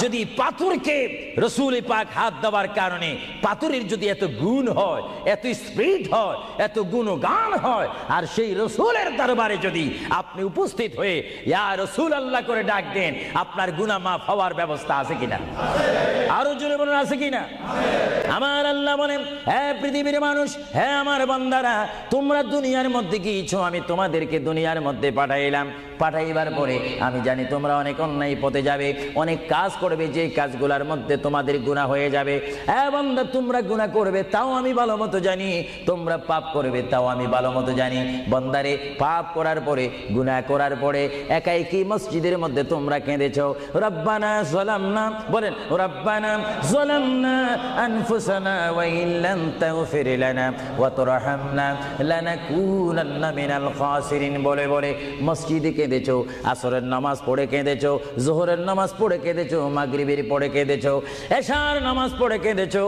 যদি পাথরকে রাসূল পাক হাত দেওয়ার কারণে পাথরের যদি এত গুণ হয়, এত স্পিরিট হয়, এত গুণগান হয়, আর সেই রাসূলের দরবারে যদি আপনি উপস্থিত হয়ে ইয়া রাসূলুল্লাহ করে ডাক দেন, আপনার গুনাহ মাফ হওয়ার ব্যবস্থা আছে কিনা? আরো জোরে বলেন, আছে কিনা? আমার আল্লাহ বলেন, হ্যাঁ পৃথিবীর মানুষ, হ্যাঁ আমার বান্দারা, তোমরা দুনিয়ার মধ্যে গিয়েছো, আমি তোমাদেরকে দুনিয়ার মধ্যে পাঠাইলাম। পাঠাইবার পরে আমি জানি তোমরা অনেক অন্যায় পথে যাবে, অনেক কাজ করবে, যে কাজগুলোর মধ্যে তোমাদের গুনাহ হয়ে যাবে। হ্যাঁ বান্দা, তোমরা গুনাহ করবে তাও আমি ভালো মতো জানি, তোমরা পাপ করবে তাও আমি ভালো মতো জানি। বান্দারে, পাপ করার পরে, গুনাহ করার পরে একাই কি মসজিদের মধ্যে তোমরা কেঁদেছো, রব্বানা যালামনা, বলেন রব্বানা যালামনা আনফুসানা ওয়া ইল্লাম তাগফির লানা ওয়া তুরহামনা লানাকুনান্না মিনাল খাসিরিন বলে বলে মসজিদে কেঁদেছো, আসরের নামাজ পড়ে কেঁদেছো, যোহরের নামাজ পড়ে কেঁদেছো, মাগরিবের পড়ে কেঁদেছো, এশার নামাজ পড়ে কেঁদেছো।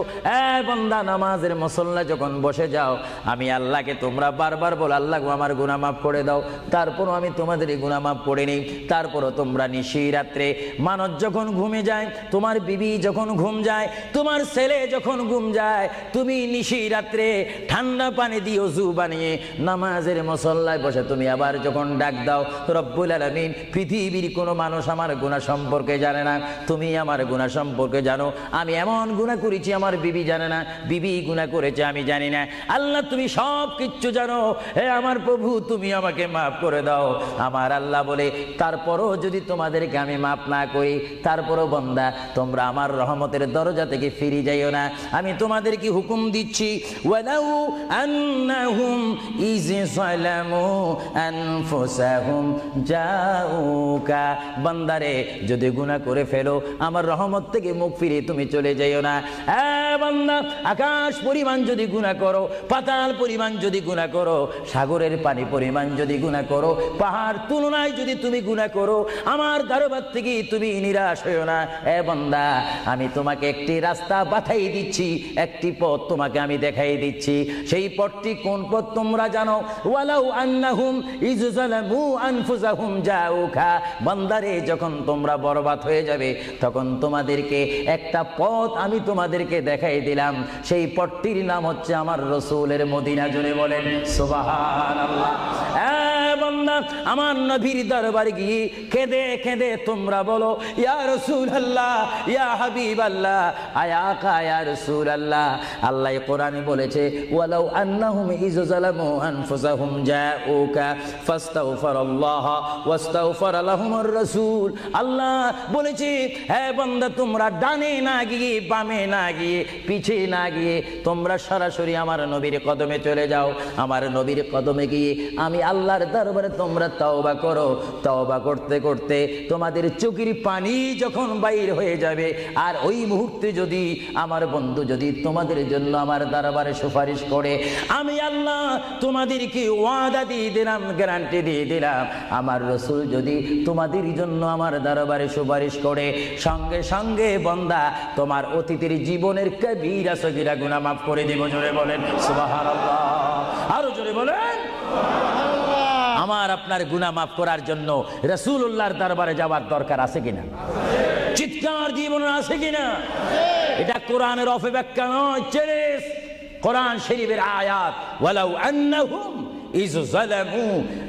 বান্দা, নামাজের মুসল্লা যখন বসে যাও, আমি আল্লাহকে তোমরা বারবার বল, আল্লাহ আমার গুনাহ মাফ করে দাও। তারপরও আমি তোমাদের এই গুনাহ মাফ করে নেই। তারপরও তোমরা নিশি রাত্রে, মানুষ যখন ঘুমে যায়, তোমার বিবি যখন ঘুম যায়, তোমার ছেলে যখন ঘুম যায়, তুমি নিশি রাত্রে ঠান্ডা পানি দিয়ে ওযু বানিয়ে নামাজের মুসল্লায় বসে তুমি আবার যখন ডাক দাও, রব্বুল আলামিন, পৃথিবীর কোনো মানুষ আমার গুনাহ সম্পর্কে জানে না, তুমি আমার গুনাহ সম্পর্কে জানো। আমি এমন গুনাহ করেছি আমার বিবি জানে না, বিবি গুনাহ করেছে আমি জানি না। আল্লাহ তুমি সব কিচ্ছু জানো, হে আমার প্রভু তুমি আমাকে মাফ করে দাও। আমার আল্লাহ বলে, তারপরও যদি তোমাদেরকে আমি মাফ না করি, তারপরও বান্দা তোমরা আমার রহমতের দরজা থেকে ফিরে যাইও না। আমি তোমাদেরকে হুকুম দিচ্ছি, ওয়ালাউ আন্নাহুম ইয যালামু আনফুসাহুম জাউকা, বান্দারে যদি গুনাহ করে ফেলো, আমার রহমত থেকে মুখ ফিরে তুমি চলে যাইও না। বান্দা, আকাশ পরিমাণ যদি গুনাহ করো, পাতাল পরিমাণ যদি গুনাহ করো, সাগরের পানি পরিমাণ যদি গুনাহ করো, পাহাড় তুলনায় যদি তুমি গুনাহ করো, আমার দরবার থেকে তুমি নিরাশ হইও না। বান্দা, আমি তোমাকে একটি রাস্তা বাতাই দিচ্ছি, একটি পথ তোমাকে আমি দেখাই দিচ্ছি। সেই পথটি কোন পথ তোমরা জানো? ওয়ালাউ আন্নাহুম ইয যালামু আনফুসাহুম জাউকা, বান্দারে যখন তোমরা বরবাদ হয়ে যাবে, তখন তোমাদেরকে একটা পথ আমি তোমাদেরকে দেখাই দিলাম। সেই পথটির নাম হচ্ছে আমার রাসূলের মদিনা। জোরে বলেন সুবহানাল্লাহ। বান্দা, আমার নবীর দরবারে গিয়ে কেঁদে কেঁদে তোমরা বলো, ইয়া রাসূলুল্লাহ, ইয়া হাবিবাল্লাহ, আয়াকা ইয়া রাসূলুল্লাহ। আল্লাহ কোরআনে বলেছে, ওয়ালাউ আন্নাহুম ইয যালামু আনফুসাহুম জাউকা ফাস্তাগফিরুল্লাহ ওয়াস্তাগফারা লাহুমুর রাসূল। আল্লাহ বলেছে, হে বান্দা, তোমরা ডানে না গিয়ে, বামে না গিয়ে, পিছে না গিয়ে তোমরা সরাসরি আমার নবীর কদমে চলে যাও। আমার নবীর কদমে গিয়ে আমি আল্লাহর দরবারে তোমরা তওবা করো। তওবা করতে করতে তোমাদের চোখের পানি যখন বাইর হয়ে যাবে, আর ওই মুহূর্তে যদি আমার বন্ধু যদি তোমাদের জন্য আমার দরবারে সুপারিশ করে, আমি আল্লাহ তোমাদেরকে ওয়াদা দিয়ে দিলাম, গ্যারান্টি দিয়ে দিলাম, আমার রাসূল যদি তোমাদের জন্য আমার দরবারে সুপারিশ করে, সঙ্গে সঙ্গে বান্দা তোমার অতীতের জীবনের কবিরা সগীরা গুনাহ মাফ করে দেব। জোরে বলেন সুবহানাল্লাহ। জোরে বলেন। আমার আপনার গুনাহ মাফ করার জন্য রাসূলুল্লাহর দরবারে যাওয়ার দরকার আছে কিনা? চিৎকার দিয়ে বলুন আছে কিনা? এটা কোরআনের অপব্যাখ্যা নয়, চ্যালেঞ্জ। কোরআন শরীফের আয়াত, ওয়ালাউ আন্নাহুম ইয যালামু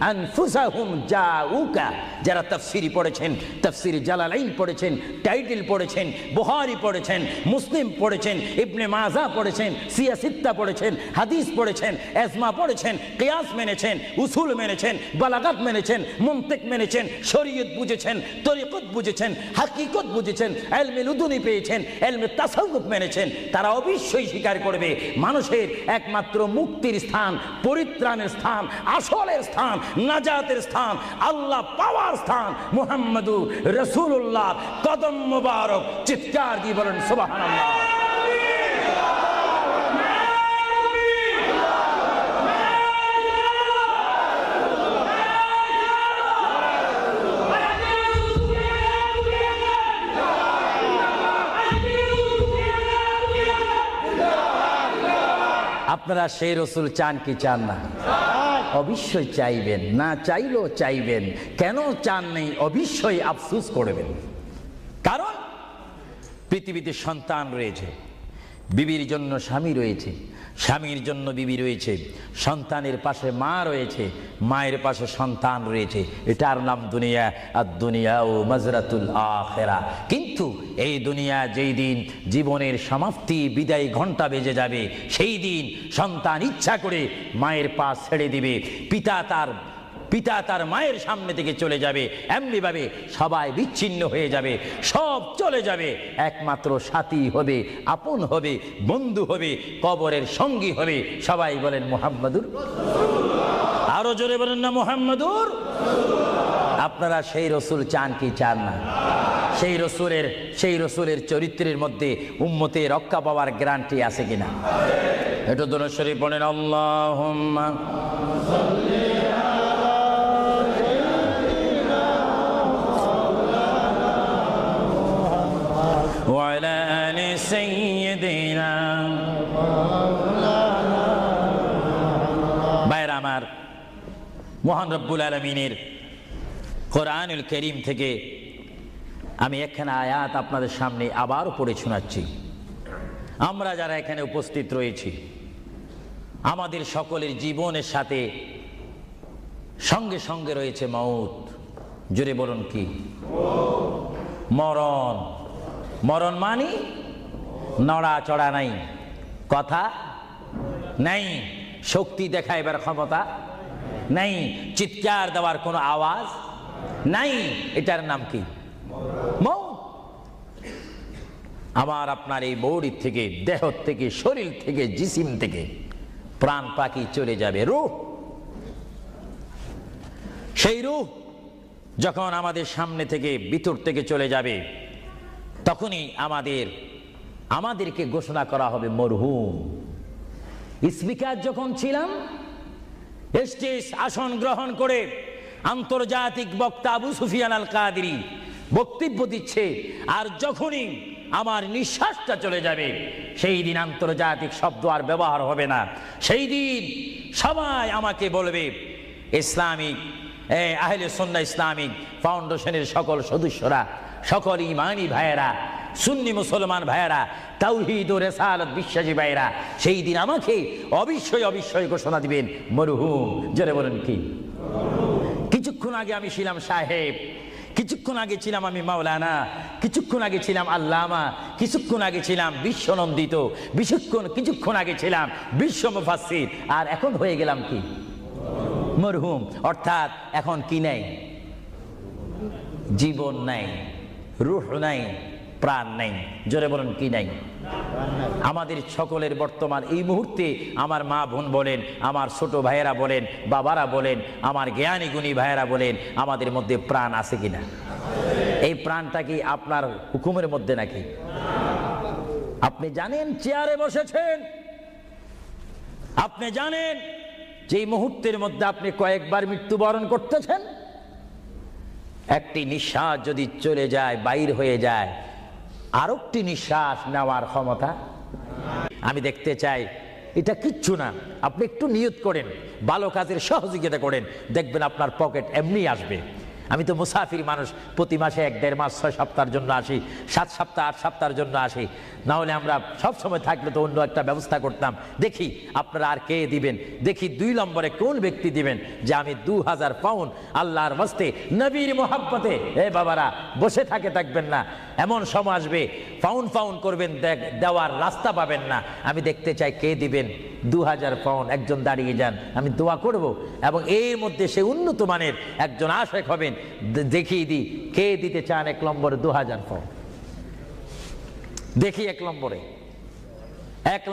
আনফুসাহুম জাউকা। যারা তাফসীরি পড়েছেন, তাফসীরে জালালাইন পড়েছেন, টাইটেল পড়েছেন, বুখারী পড়েছেন, মুসলিম পড়েছেন, ইবনে মাজাহ পড়েছেন, সিয়াসিত্তা পড়েছেন, হাদিস পড়েছেন, ইজমা পড়েছেন, কিয়াস মেনেছেন, উসুল মেনেছেন, বালাগাত মেনেছেন, মুনতিক মেনেছেন, শরীয়ত বুঝেছেন, তরিকত বুঝেছেন, হাকিকত বুঝেছেন, ইলমে লুদুনি পেয়েছেন, ইলমে তাসাউফ মেনেছেন, তারা অবশ্যই স্বীকার করবে মানুষের একমাত্র মুক্তির স্থান, পরিত্রাণের স্থান, আসলের স্থান, নাজাতের স্থান, আল্লাহ পাওয়ার স্থান মুহাম্মদুর রাসূলুল্লাহ কদম মুবারক। চিৎকার দিয়ে বলেন সুবহানাল্লাহ। আপনারা সেই রসুল চান কি চান না? অবশ্যই চাইবেন, না চাইলেও চাইবেন। কেন চান নেই? অবশ্যই আফসোস করবেন। কারণ পৃথিবীতে সন্তান রয়েছে, বিবির জন্য স্বামী রয়েছে, স্বামীর জন্য বিবি রয়েছে, সন্তানের পাশে মা রয়েছে, মায়ের পাশে সন্তান রয়েছে। এটার নাম দুনিয়া। আর দুনিয়া ও মাজরাতুল আখিরা। কিন্তু এই দুনিয়া যেই দিন জীবনের সমাপ্তি, বিদায় ঘন্টা বেজে যাবে, সেই দিন সন্তান ইচ্ছা করে মায়ের পা ছেড়ে দিবে, পিতা তার মায়ের সামনে থেকে চলে যাবে। এমনি ভাবে সবাই বিচ্ছিন্ন হয়ে যাবে, সব চলে যাবে। একমাত্র সাথী হবে, আপন হবে, বন্ধু হবে, কবরের সঙ্গী হবে। সবাই বলেন মুহাম্মাদুর। আরো জোরে বলেন না মুহাম্মাদুর। আপনারা সেই রসুল চান কি চান না? সেই রসুলের চরিত্রের মধ্যে উম্মতে রক্ষা পাওয়ার গ্যারান্টি আছে কিনা? একটু দরুদ শরীফ পড়েন। আল্লাহুম্মা وعلى آل سيدنا। ভাইরা আমার, মহান রব্বুল আলামিনের কোরআনুল কারীম থেকে আমি একখানা আয়াত আপনাদের সামনে আবার পড়ে শোনাচ্ছি। আমরা যারা এখানে উপস্থিত রয়েছি, আমাদের সকলের জীবনের সাথে সঙ্গে সঙ্গে রয়েছে মওত। জোরে বলুন কি? মরণ। মরণ মানে নড়াচড়া নাই, কথা নাই, শক্তি দেখাইবার ক্ষমতা নাই, চিৎকার দেওয়ার কোনো আওয়াজ নাই। এটার নাম কি? মওত। আমার আপনার এই বডি থেকে, দেহ থেকে, শরীর থেকে, জিসিম থেকে প্রাণ পাখি চলে যাবে, রূহ। সেই রূহ যখন আমাদের সামনে থেকে, ভিতর থেকে চলে যাবে, তখনই আমাদেরকে ঘোষণা করা হবে মরহুম। স্পিকার যখন ছিলাম, স্টেজ আসন গ্রহণ করে আন্তর্জাতিক বক্তা আবু সুফিয়ান আল কাদেরী বক্তব্য দিচ্ছে, আর যখনই আমার নিঃশ্বাসটা চলে যাবে, সেই দিন আন্তর্জাতিক শব্দ আর ব্যবহার হবে না। সেই দিন সবাই আমাকে বলবে, ইসলামিক আহলে সুন্নাহ ইসলামিক ফাউন্ডেশনের সকল সদস্যরা, সকল ইমানি ভাইয়েরা, সুন্নি মুসলমান ভাইয়েরা, তাওহীদ ও রিসালাত বিশ্বাসী ভাইয়েরা, সেই দিন আমাকে অবশ্যই ঘোষণা দিবেন মরহুম। জোরে বলেন কি? কিছুক্ষণ আগে আমি ছিলাম সাহেব, কিছুক্ষণ আগে ছিলাম আমি মাওলানা, কিছুক্ষণ আগে ছিলাম আল্লামা, কিছুক্ষণ আগে ছিলাম বিশ্বনন্দিত, কিছুক্ষণ আগে ছিলাম বিশ্ব মুফাসসির, আর এখন হয়ে গেলাম কি? মরহুম। অর্থাৎ এখন কি নাই? জীবন নাই, রূহ নাই, প্রাণ নাই। জোরে বলেন কি নাই? আমাদের সকলের বর্তমান এই মুহূর্তে আমার মা বোন বলেন, আমার ছোট ভাইয়েরা বলেন, বাবারা বলেন, আমার জ্ঞানী গুণী ভাইয়েরা বলেন, আমাদের মধ্যে প্রাণ আছে কিনা? এই প্রাণটা কি আপনার হুকুমের মধ্যে নাকি? আপনি জানেন চেয়ারে বসেছেন, আপনি জানেন যে মুহূর্তের মধ্যে আপনি কয়েকবার মৃত্যুবরণ করতেছেন। একটি নিঃশ্বাস যদি চলে যায়, বাইর হয়ে যায়, আরেকটি নিঃশ্বাস নেওয়ার ক্ষমতা। আমি দেখতে চাই এটা কিচ্ছু না। আপনি একটু নিয়ত করেন, ভালো কাজের সহযোগিতা করেন, দেখবেন আপনার পকেট এমনি আসবে। আমি তো মুসাফির মানুষ, প্রতি মাসে 1-1.5 মাস 6 সপ্তাহের জন্য আসি, 7 সপ্তাহ 8 সপ্তাহের জন্য আসি। না হলে আমরা সব সময় থাকলে তো অন্য একটা ব্যবস্থা করতাম। দেখি আপনারা আর কে দিবেন, দেখি 2 নম্বরে কোন ব্যক্তি দিবেন যে আমি 2000 পাউন্ড আল্লাহর ওয়াস্তে নবীর মোহাব্বতে। বাবারা বসে থাকবেন না, এমন সময় আসবে পাউন্ড করবেন, দেওয়ার রাস্তা পাবেন না। আমি দেখতে চাই কে দিবেন 2000 পাউন্ড। একজন দাঁড়িয়ে যান, আমি দোয়া করব, এবং এর মধ্যে সে উন্নত মানের একজন আশেক হবেন। দেখিয়ে দিই কে দিতে চান 1 নম্বরে 2000 পাউন্ড। দেখি 1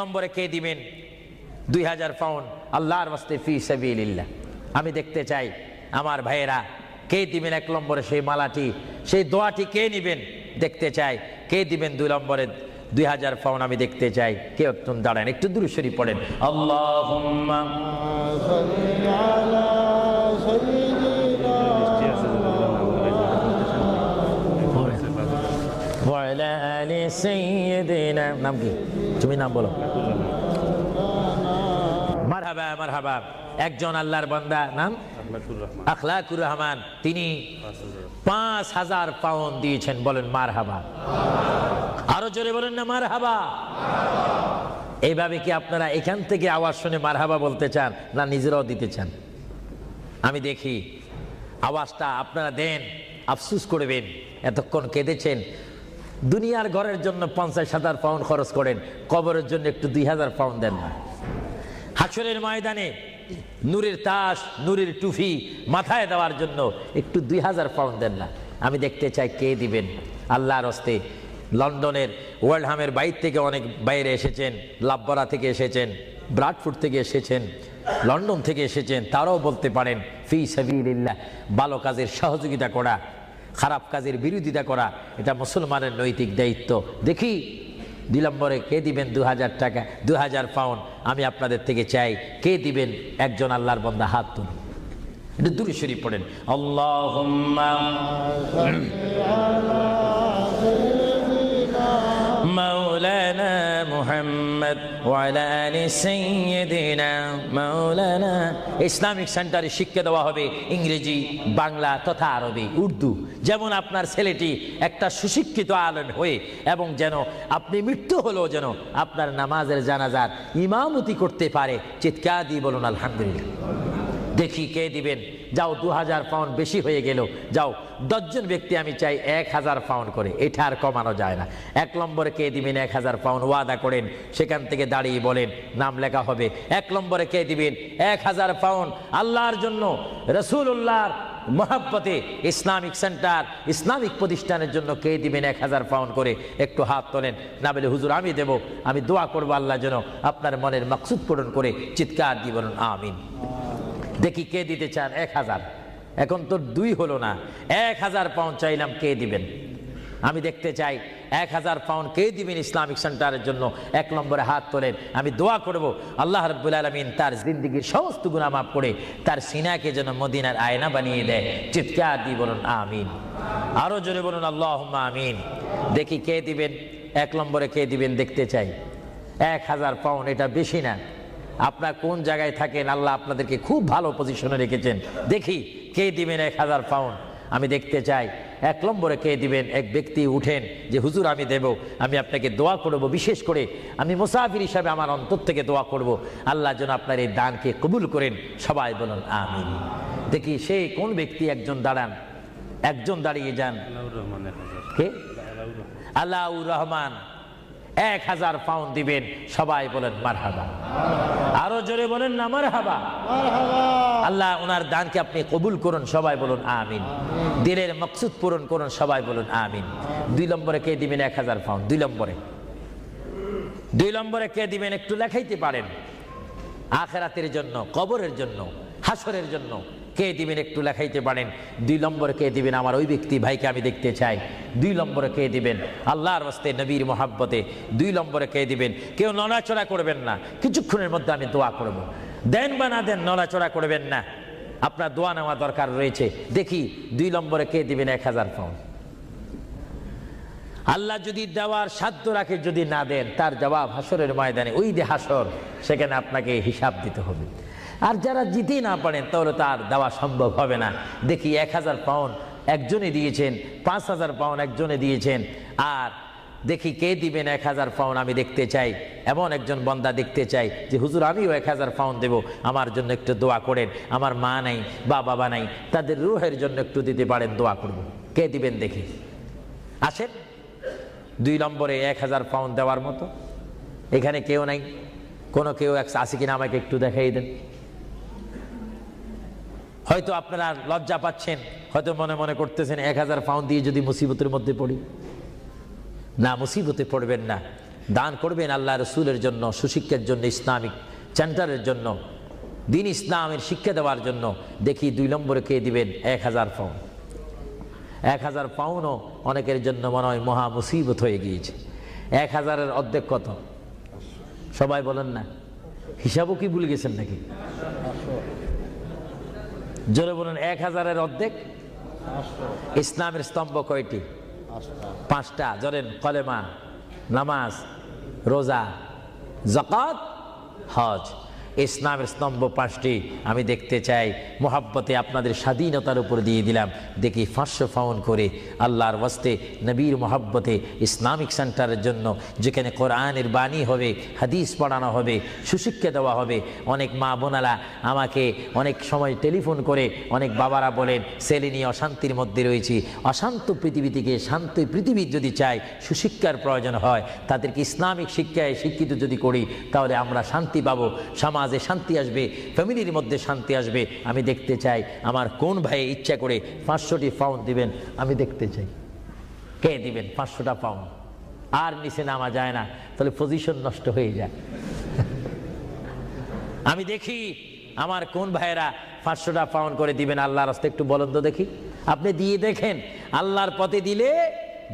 নম্বরে কে দিবেন 2000 পাউন্ড আল্লাহর ওয়াস্তে ফি সাবিলিল্লাহ। আমি দেখতে চাই আমার ভাইয়েরা কে দিবেন 1 নম্বরে সেই মালাটি, সেই দোয়াটি কে নিবেন দেখতে চাই। কে দিবেন 2 নম্বরে 2000 পাউন্ড? আমি দেখতে চাই কেউ একজন দাঁড়ান, একটু দুরূদ শরীফ পড়েন। আল্লাহুম্মা সাল্লি আলা সাইয়্যিদিনা ওয়া আলা আলি সাইয়্যিদিনা। নাম কি? তুমি নাম বলো। মারহাবা মারহাবা। একজন আল্লাহর বান্দা, নাম আখলাকুর রহমান, তিনি 5000 পাউন্ড দিয়েছেন। বলেন মারহাবা। আরো জোরে বলেন না মারহাবা। এইভাবে কি আপনারা এখান থেকে আওয়াজ শুনে মারহাবা বলতে চান, না নিজেরাও দিতে চান? আমি দেখি আওয়াজটা আপনারা দেন, আফসোস করবেন এতক্ষণ কেঁদেছেন। দুনিয়ার ঘরের জন্য 50,000 পাউন্ড খরচ করেন, কবরের জন্য একটু 2000 পাউন্ড দেন না। হাসরের ময়দানে নূরের তাস, নূরের টুফি মাথায় দেওয়ার জন্য একটু 2000 পাউন্ড দেন না। আমি দেখতে চাই কে দিবেন আল্লাহর হস্তে। লন্ডনের ওয়ার্ল্ডহামের বাইরে থেকে অনেক বাইরে এসেছেন, লাভবরা থেকে এসেছেন, ব্রাডফোর্ড থেকে এসেছেন, লন্ডন থেকে এসেছেন, তারাও বলতে পারেন ফি সাবিলিল্লাহ। ভালো কাজের সহযোগিতা করা, খারাপ কাজের বিরোধিতা করা, এটা মুসলমানের নৈতিক দায়িত্ব। দেখি 2 নম্বরে কে দিবেন 2000 টাকা, 2000 পাউন্ড? আমি আপনাদের থেকে চাই কে দিবেন। একজন আল্লাহর বান্দা হাত তুলুন, একটু দুরূদ শরীফ পড়েন। আল্লাহুম্মা মাওলানা মুহাম্মদ ওয়া আলা আলি সাইয়্যিদিনা মাওলানা। ইসলামিক সেন্টারে শিক্ষা দেওয়া হবে ইংরেজি, বাংলা তথা আরবি, উর্দু। যেমন আপনার ছেলেটি একটা সুশিক্ষিত আলেম হয়ে, এবং যেন আপনি মৃত্যু হলেও যেন আপনার নামাজের জানাজার ইমামতি করতে পারে। চিৎকার দিয়ে বলুন আলহামদুলিল্লাহ। দেখি কে দিবেন। যাও 2000 পাউন্ড বেশি হয়ে গেল, যাও 10 জন ব্যক্তি আমি চাই 1000 পাউন্ড করে, এটা আর কমানো যায় না। 1 নম্বরে কে দিবেন 1000 পাউন্ড? ওয়াদা করেন, সেখান থেকে দাঁড়িয়ে বলেন, নাম লেখা হবে। 1 নম্বরে কে দিবেন 1000 পাউন্ড আল্লাহর জন্য, রাসূলুল্লাহর মহব্বতে ইসলামিক সেন্টার, ইসলামিক প্রতিষ্ঠানের জন্য কে দিবেন 1000 পাউন্ড করে? একটু হাত তোলেন। না বলে হুজুর আমি দেব, আমি দোয়া করবো আল্লাহ যেন আপনার মনের মাকসুদ পূরণ করে। চিৎকার দিয়ে বলুন আমিন। দেখি কে দিতে চান 1000। এখন তো 2 হলো না, 1000 পাউন্ড চাইলাম, কে দিবেন? আমি দেখতে চাই 1000 পাউন্ড কে দিবেন ইসলামিক সেন্টারের জন্য? 1 নম্বরে হাত তোলেন। আমি দোয়া করব আল্লাহ রাব্বুল আলামিন তার জিন্দেগীর সমস্ত গুনাহ মাফ করে তার সিনাকে যেন মদিনার আয়না বানিয়ে দেয়। চিৎকার দিয়ে বলুন আমিন। আরো জোরে বলুন আল্লাহুম্মা আমিন। দেখি কে দিবেন 1 নম্বরে কে দিবেন দেখতে চাই। 1000 পাউন্ড এটা বেশি না। আপনার কোন জায়গায় থাকেন, আল্লাহ আপনাদেরকে খুব ভালো পজিশনে রেখেছেন। দেখি কে দিবেন 1000 পাউন্ড? আমি দেখতে চাই 1 নম্বরে কে দিবেন। এক ব্যক্তি উঠেন যে হুজুর আমি দেব, আমি আপনাকে দোয়া করব, বিশেষ করে আমি মুসাফির হিসাবে আমার অন্তর থেকে দোয়া করব আল্লাহ যেন আপনার এই দানকে কবুল করেন। সবাই বলুন আমিন। দেখি সেই কোন ব্যক্তি? একজন দাঁড়ান, একজন দাঁড়িয়ে যান। কে? আলাউর রহমান 1000 পাউন্ড দিবেন। সবাই বলেন মারহাবা। আরো জোরে বলেন না মারহাবা। আল্লাহ ওনার দানকে আপনি কবুল করুন। সবাই বলুন আমিন। দিলের মকসুদ পূরণ করুন। সবাই বলুন আমিন। 2 নম্বরে কে দিবেন 1000 পাউন্ড? 2 নম্বরে কে দিবেন? একটু লেখাইতে পারেন। আখিরাতের জন্য, কবরের জন্য, হাসরের জন্য কে দিবেন? একটু লেখাইতে পারেন। 2 নম্বরে কে দিবেন? আমার ওই ব্যক্তি ভাইকে আমি দেখতে চাই। 2 নম্বরে কে দিবেন? আল্লাহর ওয়াস্তে, নবীর মোহাব্বতে 2 নম্বরে কে দিবেন? কেউ নড়াচড়া করবেন না, কিছুক্ষণের মধ্যে আমি দোয়া করব। দেন বা না দেন, নড়াচড়া করবেন না, আপনার দোয়া নেওয়া দরকার রয়েছে। দেখি 2 নম্বরে কে দিবেন 1000 পাউন্ড? আল্লাহ যদি দেওয়ার সাধ্য রাখে, যদি না দেন তার জবাব হাসরের ময়দানে, ওই যে হাসর, সেখানে আপনাকে হিসাব দিতে হবে। আর যারা জিতে না পারেন তাহলে তার দেওয়া সম্ভব হবে না। দেখি 1000 পাউন্ড একজনে দিয়েছেন, 5000 পাউন্ড একজনে দিয়েছেন, আর দেখি কে দিবেন 1000 পাউন্ড। আমি দেখতে চাই, এমন একজন বান্দা দেখতে চাই যে হুজুর আমিও 1000 পাউন্ড দেব, আমার জন্য একটু দোয়া করেন, আমার মা নাই বা বাবা নাই, তাদের রুহের জন্য একটু দিতে পারেন, দোয়া করব। কে দিবেন দেখি? আসেন, 2 নম্বরে 1000 পাউন্ড দেওয়ার মতো এখানে কেউ নাই? কোনো কেউ আছে কিনা আমাকে একটু দেখাই দেন। হয়তো আপনারা লজ্জা পাচ্ছেন, হয়তো মনে মনে করতেছেন 1000 পাউন্ড দিয়ে যদি মুসিবতের মধ্যে পড়ি। না, মুসিবতে পড়বেন না, দান করবেন আল্লাহ রসুলের জন্য, সুশিক্ষার জন্য, ইসলামিক সেন্টারের জন্য, দিন ইসলামের শিক্ষা দেওয়ার জন্য। দেখি 2 নম্বরে কে দিবেন 1000 পাউন্ড। 1000 পাউন্ডও অনেকের জন্য মনে হয় মহা মুসিবত হয়ে গিয়েছে। 1000-এর অর্ধেক কত? সবাই বলেন না, হিসাবও কি ভুলে গেছেন নাকি? জোরে বলেন, 1000-এর অর্ধেক। ইসলামের স্তম্ভ কয়টি? 5টা। জোরেন, কলেমা, নামাজ, রোজা, যাকাত, হজ। ইসলামের স্তম্ভ 5টি। আমি দেখতে চাই, মোহাব্বতে আপনাদের স্বাধীনতার উপর দিয়ে দিলাম, দেখি 500 পাউন্ড করে আল্লাহর ওয়াস্তে, নবীর মোহাব্বতে, ইসলামিক সেন্টারের জন্য, যেখানে কোরআনের বাণী হবে, হাদিস পড়ানো হবে, সুশিক্ষা দেওয়া হবে। অনেক মা বোনারা আমাকে অনেক সময় টেলিফোন করে, অনেক বাবারা বলেন ছেলে নিয়ে অশান্তির মধ্যে রয়েছি। অশান্ত পৃথিবী থেকে শান্ত পৃথিবী যদি চাই, সুশিক্ষার প্রয়োজন হয়, তাদেরকে ইসলামিক শিক্ষায় শিক্ষিত যদি করি, তাহলে আমরা শান্তি পাবো, সমাজে শান্তি আসবে, ফ্যামিলির মধ্যে শান্তি আসবে। আমি দেখতে চাই আমার কোন ভাই ইচ্ছা করে 500টি পাউন্ড দিবেন, আমি দেখতে চাই কে দিবেন 500টা পাউন্ড। আর নিচে নামা যায় না, তাহলে পজিশন নষ্ট হয়ে যায়। আমি দেখি আমার কোন ভাইয়েরা 500টা পাউন্ড করে দিবেন আল্লাহর রাস্তায়, একটু বলেন তো দেখি। আপনি দিয়ে দেখেন, আল্লাহর পথে দিলে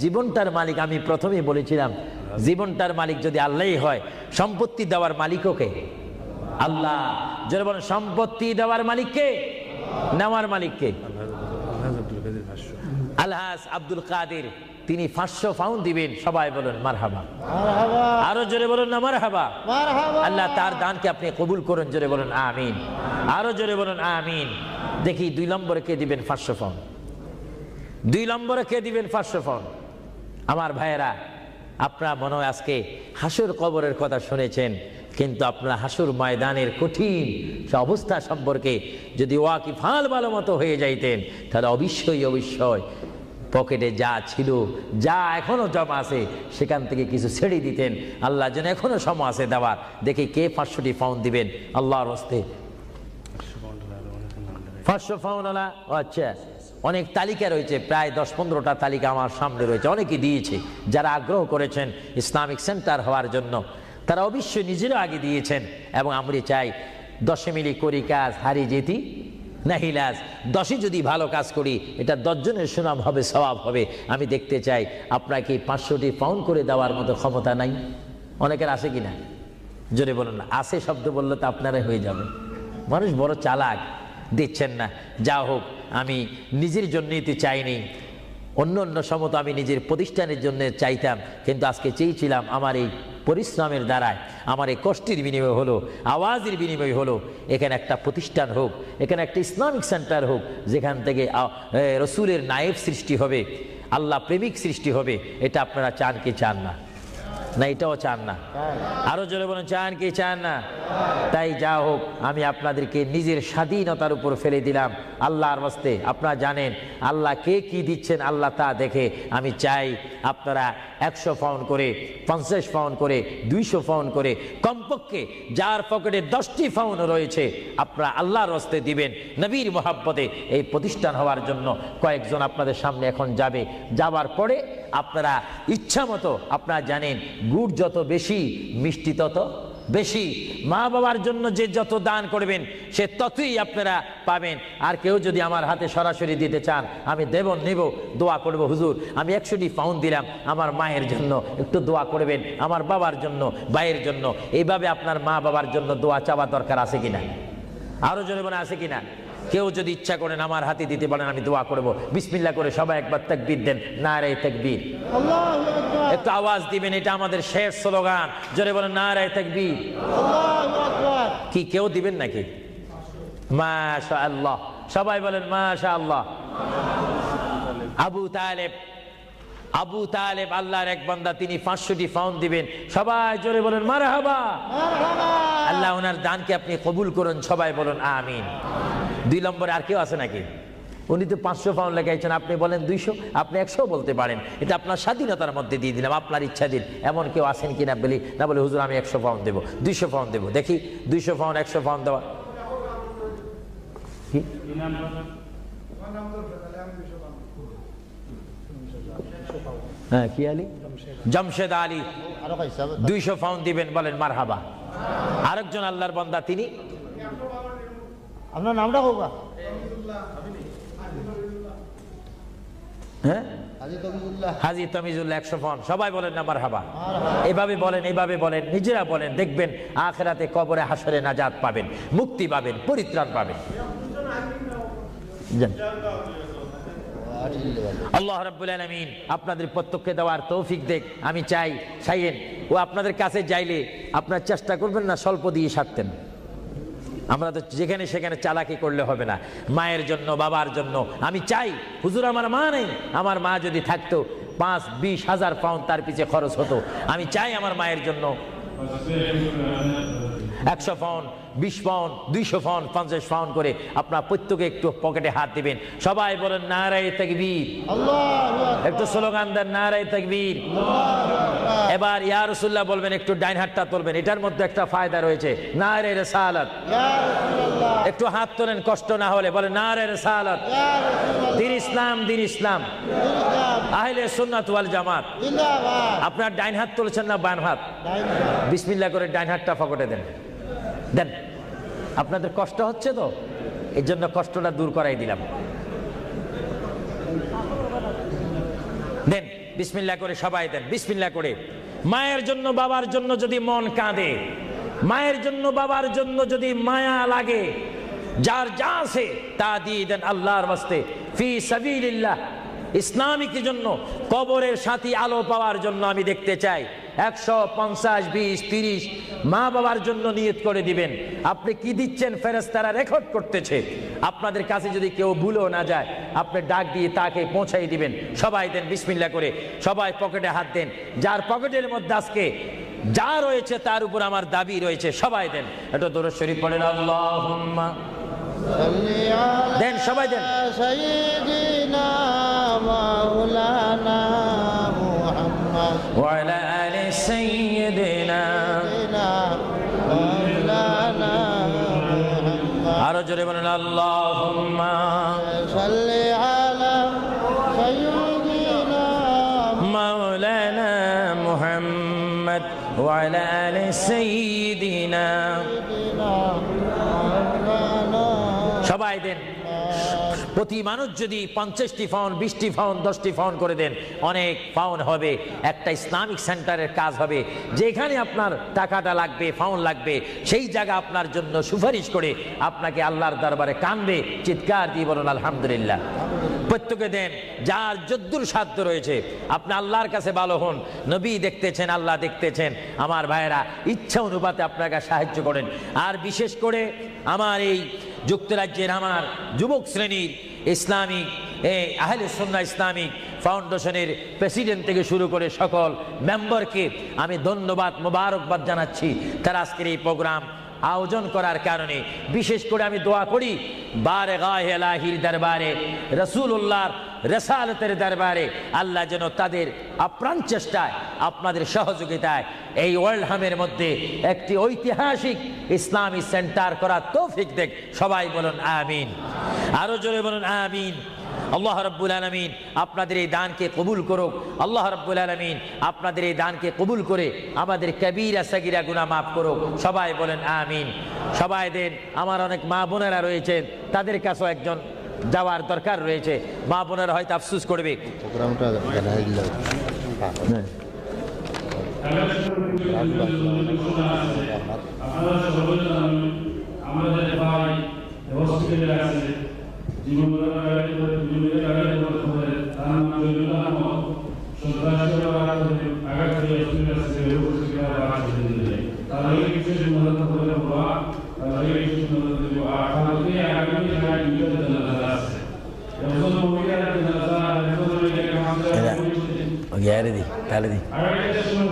জীবনটার মালিক, আমি প্রথমেই বলেছিলাম, জীবনটার মালিক যদি আল্লাহই হয়, সম্পত্তি দেওয়ার মালিকও কে? আল্লাহ। যারা বলেন সম্পত্তি দেওয়ার মালিককে, নেওয়ার মালিককে? আলহাজ আব্দুল কাদের, তিনি 500 পাউন্ড দিবেন। সবাই বলেন মারহাবা। আরো জোরে বলুন না মারহাবা। আল্লাহ তার দানকে আপনি কবুল করুন, জোরে বলুন আমিন। আরো জোরে বলুন আমিন। দেখি 2 নম্বরে কে দিবেন 500 পাউন্ড? 2 নম্বরে কে দিবেন 500 পাউন্ড? আমার ভাইয়েরা, আপনারা মনে হয় আজকে হাসর কবরের কথা শুনেছেন, কিন্তু আপনারা হাসর ময়দানের কঠিন অবস্থা সম্পর্কে যদি ওয়াকিফাল ভালো মতো হয়ে যাইতেন, তাহলে অবশ্যই পকেটে যা ছিল, যা এখনো জমা আছে, সেখান থেকে কিছু ছেড়ে দিতেন। আল্লাহ যেন এখনো সময় আছে দেওয়ার। দেখি কে 500টি পাউন্ড দিবেন আল্লাহর হস্তে? 500 পাউন্ড আলা। আচ্ছা, অনেক তালিকা রয়েছে, প্রায় 10-15টা তালিকা আমার সামনে রয়েছে। অনেকে দিয়েছে, যারা আগ্রহ করেছেন ইসলামিক সেন্টার হওয়ার জন্য, তারা অবশ্যই নিজেরও আগে দিয়েছেন। এবং আমরা চাই 10 মিলি করি কাজ, হারি যেতি নাহিলাজ। 10 যদি ভালো কাজ করি, এটা 10 জনের সুনাম হবে, সওয়াব হবে। আমি দেখতে চাই আপনাকে 500টি পাউন্ড করে দেওয়ার মতো ক্ষমতা নাই? অনেকের আছে কিনা? জোরে বলুন না। আছে শব্দ বললে তো আপনারাই হয়ে যাবে। মানুষ বড় চালাক, দিচ্ছেন না। যা হোক, আমি নিজের জন্যই তো চাইনি, অন্য সময় তো আমি নিজের প্রতিষ্ঠানের জন্য চাইতাম, কিন্তু আজকে চেয়েছিলাম আমার এই পরিশ্রমের দ্বারায়, আমার এই কষ্টের বিনিময় হলো, আওয়াজের বিনিময় হলো, এখানে একটা প্রতিষ্ঠান হোক, এখানে একটা ইসলামিক সেন্টার হোক, যেখান থেকে রসুলের নায়েব সৃষ্টি হবে, আল্লাহ প্রেমিক সৃষ্টি হবে। এটা আপনারা চান কি চান না? না, এটাও চান না? আরো জোরে বলেন, চান কি চান না? তাই যা হোক, আমি আপনাদেরকে নিজের স্বাধীনতার উপর ফেলে দিলাম আল্লাহর ওয়াস্তে। আপনারা জানেন আল্লাহ কে কি দিচ্ছেন, আল্লাহ তা দেখে। আমি চাই আপনারা 100 পাউন্ড করে, 50 পাউন্ড করে, 200 পাউন্ড করে, কমপক্ষে যার পকেটে 10টি পাউন্ড রয়েছে, আপনারা আল্লাহর ওয়াস্তে দিবেন নবীর মোহাব্বতে এই প্রতিষ্ঠান হওয়ার জন্য। কয়েকজন আপনাদের সামনে এখন যাবে, যাবার পরে আপনারা ইচ্ছা মতো, আপনারা জানেন গুড় যত বেশি, মিষ্টি তত বেশি। মা বাবার জন্য যে যত দান করবেন, সে ততই আপনারা পাবেন। আর কেউ যদি আমার হাতে সরাসরি দিতে চান, আমি দেব, নেব, দোয়া করব, হুজুর আমি 100টি পাউন্ড দিলাম, আমার মায়ের জন্য একটু দোয়া করবেন, আমার বাবার জন্য, ভাইয়ের জন্য। এইভাবে আপনার মা বাবার জন্য দোয়া চাওয়া দরকার আছে কিনা? আরো জোরে বলে আছে কিনা? কেউ যদি ইচ্ছা করেন আমার হাতে দিতে পারেন, আমি দোয়া করব। বিসমিল্লাহ করে সবাই একবার তাকবীর দেন, নারে তাকবীর। আল্লাহু আকবার, একটু আওয়াজ দিবেন, এটা আমাদের শেষ স্লোগান। জোরে বলেন নারে তাকবীর। আল্লাহু আকবার। কি কেউ দিবেন নাকি? মাশাআল্লাহ, সবাই বলেন মাশাআল্লাহ। আবু তালেব আল্লাহর এক বান্দা, তিনি 500টি পাউন্ড দিবেন। সবাই জোরে বলেন মারহাবা। আল্লাহ ওনার দানকে আপনি কবুল করুন, সবাই বলুন আমিন। 2 নম্বরে আর কেউ আছে নাকি? উনি তো 500 পাউন্ড লেখাইছেন, আপনি বলেন 200, আপনি 100 বলতে পারেন, এটা আপনার স্বাধীনতার মধ্যে দিয়ে দিলাম, আপনার ইচ্ছা দিন। এমন কেউ আছেন কিনা বলি না, বলে হুজুর আমি 100 পাউন্ড দেবো, 200 পাউন্ড দেবো। দেখি 200 পাউন্ড 100 পাউন্ড দেওয়া কি? হ্যাঁ, কি আলী? জামশেদ আলী 200 পাউন্ড দিবেন, বলেন মারহাবা। আরেকজন আল্লাহর বান্দা, তিনি আপনার নামটা হোক। হ্যাঁ, হাজী তমিজুল্লাহ 100 পাউন্ড। সবাই বলেন না মারহাবা। এভাবে বলেন, এইভাবে বলেন, নিজেরা বলেন, দেখবেন আখিরাতে কবরে হাসরে নাজাত পাবেন, মুক্তি পাবেন, পরিত্রাণ পাবেন। আল্লাহ রাব্বুল আলামিন আপনাদের প্রত্যেককে দেওয়ার তৌফিক দেখ। আমি চাই চাইয়েন ও আপনাদের কাছে যাইলে আপনার চেষ্টা করবেন না স্বল্প দিয়ে সারতেন। আমরা তো যেখানে সেখানে চালাকি করলে হবে না। মায়ের জন্য, বাবার জন্য আমি চাই, হুজুর আমার মা নেই, আমার মা যদি থাকতো 5-20 হাজার পাউন্ড তার পিছে খরচ হতো। আমি চাই আমার মায়ের জন্য 100 পাউন্ড, 20 পাউন্ড, 200 পাউন্ড, 50 পাউন্ড করে আপনার প্রত্যেকে একটু পকেটে হাত দিবেন। সবাই বলেন নারে তাকবীর। একটু স্লোগান দেন নারে তাকবীর। এবার ইয়া রাসূলুল্লাহ বলবেন, একটু ডাইন হাতটা তুলবেন, এটার মধ্যে একটা ফায়দা রয়েছে, নারে রিসালাত। একটু হাত তোলেন কষ্ট না হলে, বলেন নারে রিসালাত। দিন ইসলাম, দিন ইসলাম, আহলে সুন্নাত ওয়াল জামাত। আপনার ডাইন হাত তুলছেন না বাম হাত? বিসমিল্লাহ করে ডাইন হাতটা পকেটে দেন, দেন। আপনাদের কষ্ট হচ্ছে তো, এই জন্য কষ্টটা দূর করাই দিলাম। দেন বিসমিল্লাহ করে, সবাই দেন বিসমিল্লাহ করে। মায়ের জন্য, বাবার জন্য যদি মন কাঁদে, মায়ের জন্য, বাবার জন্য যদি মায়া লাগে, যার যা আছে তা দিয়ে দেন আল্লাহর ওয়াস্তে, ফি সাবিলিল্লাহ। ইসলামিক জন্য, কবরের সাথী আলো পাওয়ার জন্য আমি দেখতে চাই 150, 20, 30 মা বাবার জন্য নিয়ত করে দিবেন। আপনি কি দিচ্ছেন ফেরেশতারা রেকর্ড করতেছে। আপনাদের কাছে যদি কেউ ভুলেও না যায়, আপনি ডাক দিয়ে তাকে পৌঁছাই দিবেন। সবাই দেন বিসমিল্লাহ করে, সবাই পকেটে হাত দেন। যার পকেটের মধ্যে আজকে যা রয়েছে তার উপর আমার দাবি রয়েছে, সবাই দেন। এটা দরুদ শরীফ পড়েন, আল্লাহুম্মা দেন, সবাই দেন। সাইয়্যিদিনা মাওলানা মুহাম্মদ ওয়া আলা আলি সাইয়্যিদিনা মাওলানা মুহাম্মদ। আরো জোরে বলেন, আল্লাহুম্মা সাল্লি আলা সাইয়্যিদিনা মাওলানা মুহাম্মদ ওয়া আলা আলি সাইয়্যিদিনা। সবাই দেন। প্রতি মানুষ যদি 50টি পাউন্ড, 20টি পাউন্ড, 10টি পাউন্ড করে দেন, অনেক পাউন্ড হবে। একটা ইসলামিক সেন্টারের কাজ হবে, যেখানে আপনার টাকাটা লাগবে, পাউন্ড লাগবে, সেই জায়গা আপনার জন্য সুপারিশ করে আপনাকে আল্লাহর দরবারে কানবে, চিৎকার দিয়ে বলুন আলহামদুলিল্লাহ। প্রত্যেকে দেন, যার যদ্দুর সাধ্য রয়েছে। আপনি আল্লাহর কাছে ভালো হন, নবী দেখতেছেন, আল্লাহ দেখতেছেন। আমার ভাইয়েরা, ইচ্ছা অনুপাতে আপনাকে সাহায্য করেন। আর বিশেষ করে আমার এই যুক্তরাজ্যের আমার যুবক শ্রেণীর ইসলামিক আহলে সুন্নাহ ইসলামিক ফাউন্ডেশনের প্রেসিডেন্ট থেকে শুরু করে সকল মেম্বারকে আমি ধন্যবাদ, মোবারকবাদ জানাচ্ছি। তারা আজকের এই প্রোগ্রাম আয়োজন করার কারণে বিশেষ করে আমি দোয়া করি, বারগাহে ইলাহির দরবারে, রাসূলুল্লাহর রিসালাতের দরবারে আল্লাহ যেন তাদের আপ্রাণ চেষ্টায়, আপনাদের সহযোগিতায় এই ওয়ার্ল্ডহামের মধ্যে একটি ঐতিহাসিক ইসলামী সেন্টার করার তৌফিক দেখ। সবাই বলুন আমিন। আরো জোরে বলুন আমিন। আল্লাহ রাব্বুল আলামিন আপনাদের এই দানকে কবুল করুক। আল্লাহ রাব্বুল আলামিন আপনাদের এই দানকে কবুল করে আমাদের কবিরা সগীরা গুনাহ মাফ করুক। সবাই বলেন আমিন। সবাই দেন। আমার অনেক মা বোনেরা রয়েছেন, তাদের কাছেও একজন যাওয়ার দরকার রয়েছে। মা বোনেরা হয়তো আফসোস করবে। প্রোগ্রামটা জানাই দিলাম। আমাদের ভাই হসপিটালে আছে গ্যারে দি তাহলে দি আর বিশেষ করে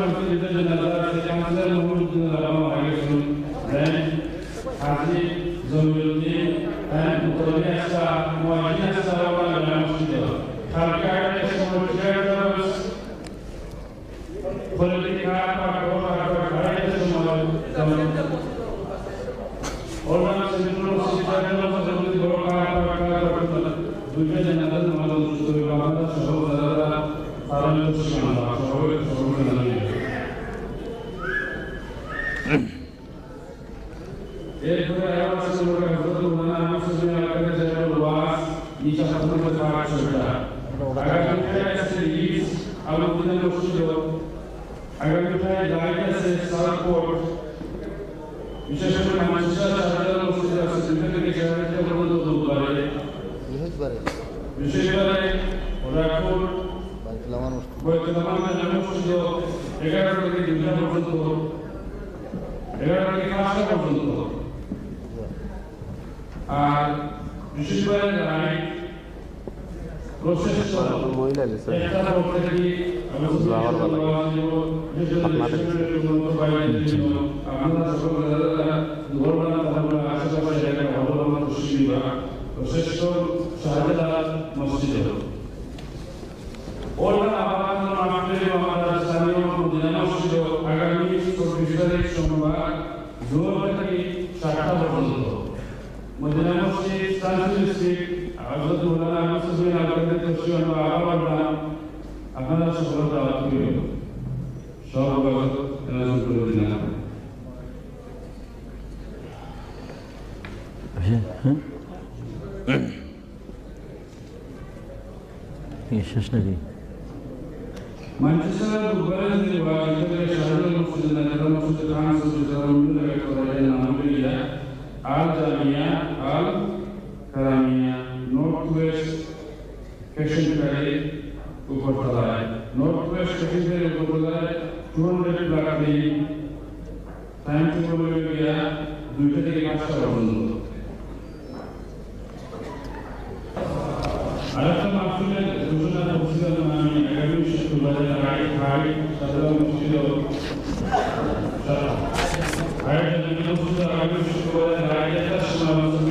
মদিনা মসজিদ সানসুল স্ট্রিট হযরত মাওলানা আহমদ বিন আল-কাদের তশরিফ আনওয়ার আপনারা সকল দাওয়াত করিবেন সব ভগত এনাজুল করে দিন শেষ নাকি ম্যানচেস্টার দুবারের ওয়াজিবের শাহরুল মসজিদ নাজার মসজিদ খান সুজুদ রহমাতুল্লাহ করায় নামবিয়া আল জামিয়া আল কারামিয়া নর্থ ওয়েস্ট কেশনকারী উপরতলায় নর্থ ওয়েস্ট কেশনকারী উপরতলায় 200 ব্লক দিয়ে টাইম টেবিল গিয়া 2টা থেকে 5টা পর্যন্ত আরেকটা মাহফিলের ঘোষণা করছিলাম আমি আগামী শুক্রবারে রায় খাই সাদা মসজিদ আগামী শুক্রবারে রায়টার সমালোচনা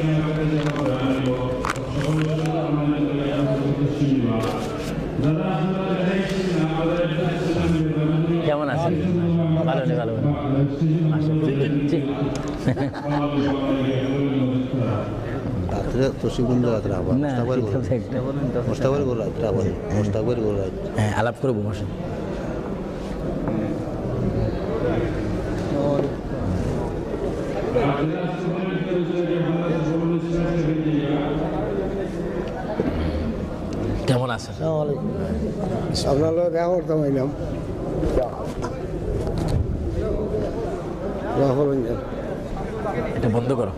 কেমন আছেন ভালো নেই ভালো রাত্রে তসিবুল রাত্রে আবার মোস্তাকবার করে রাত্রে আবার মোস্তাকবার করে রাত্রে হ্যাঁ আলাপ করবো বসে কেমন আছেন আপনার লোক দেখা করতাম এলাম এটা বন্ধ করো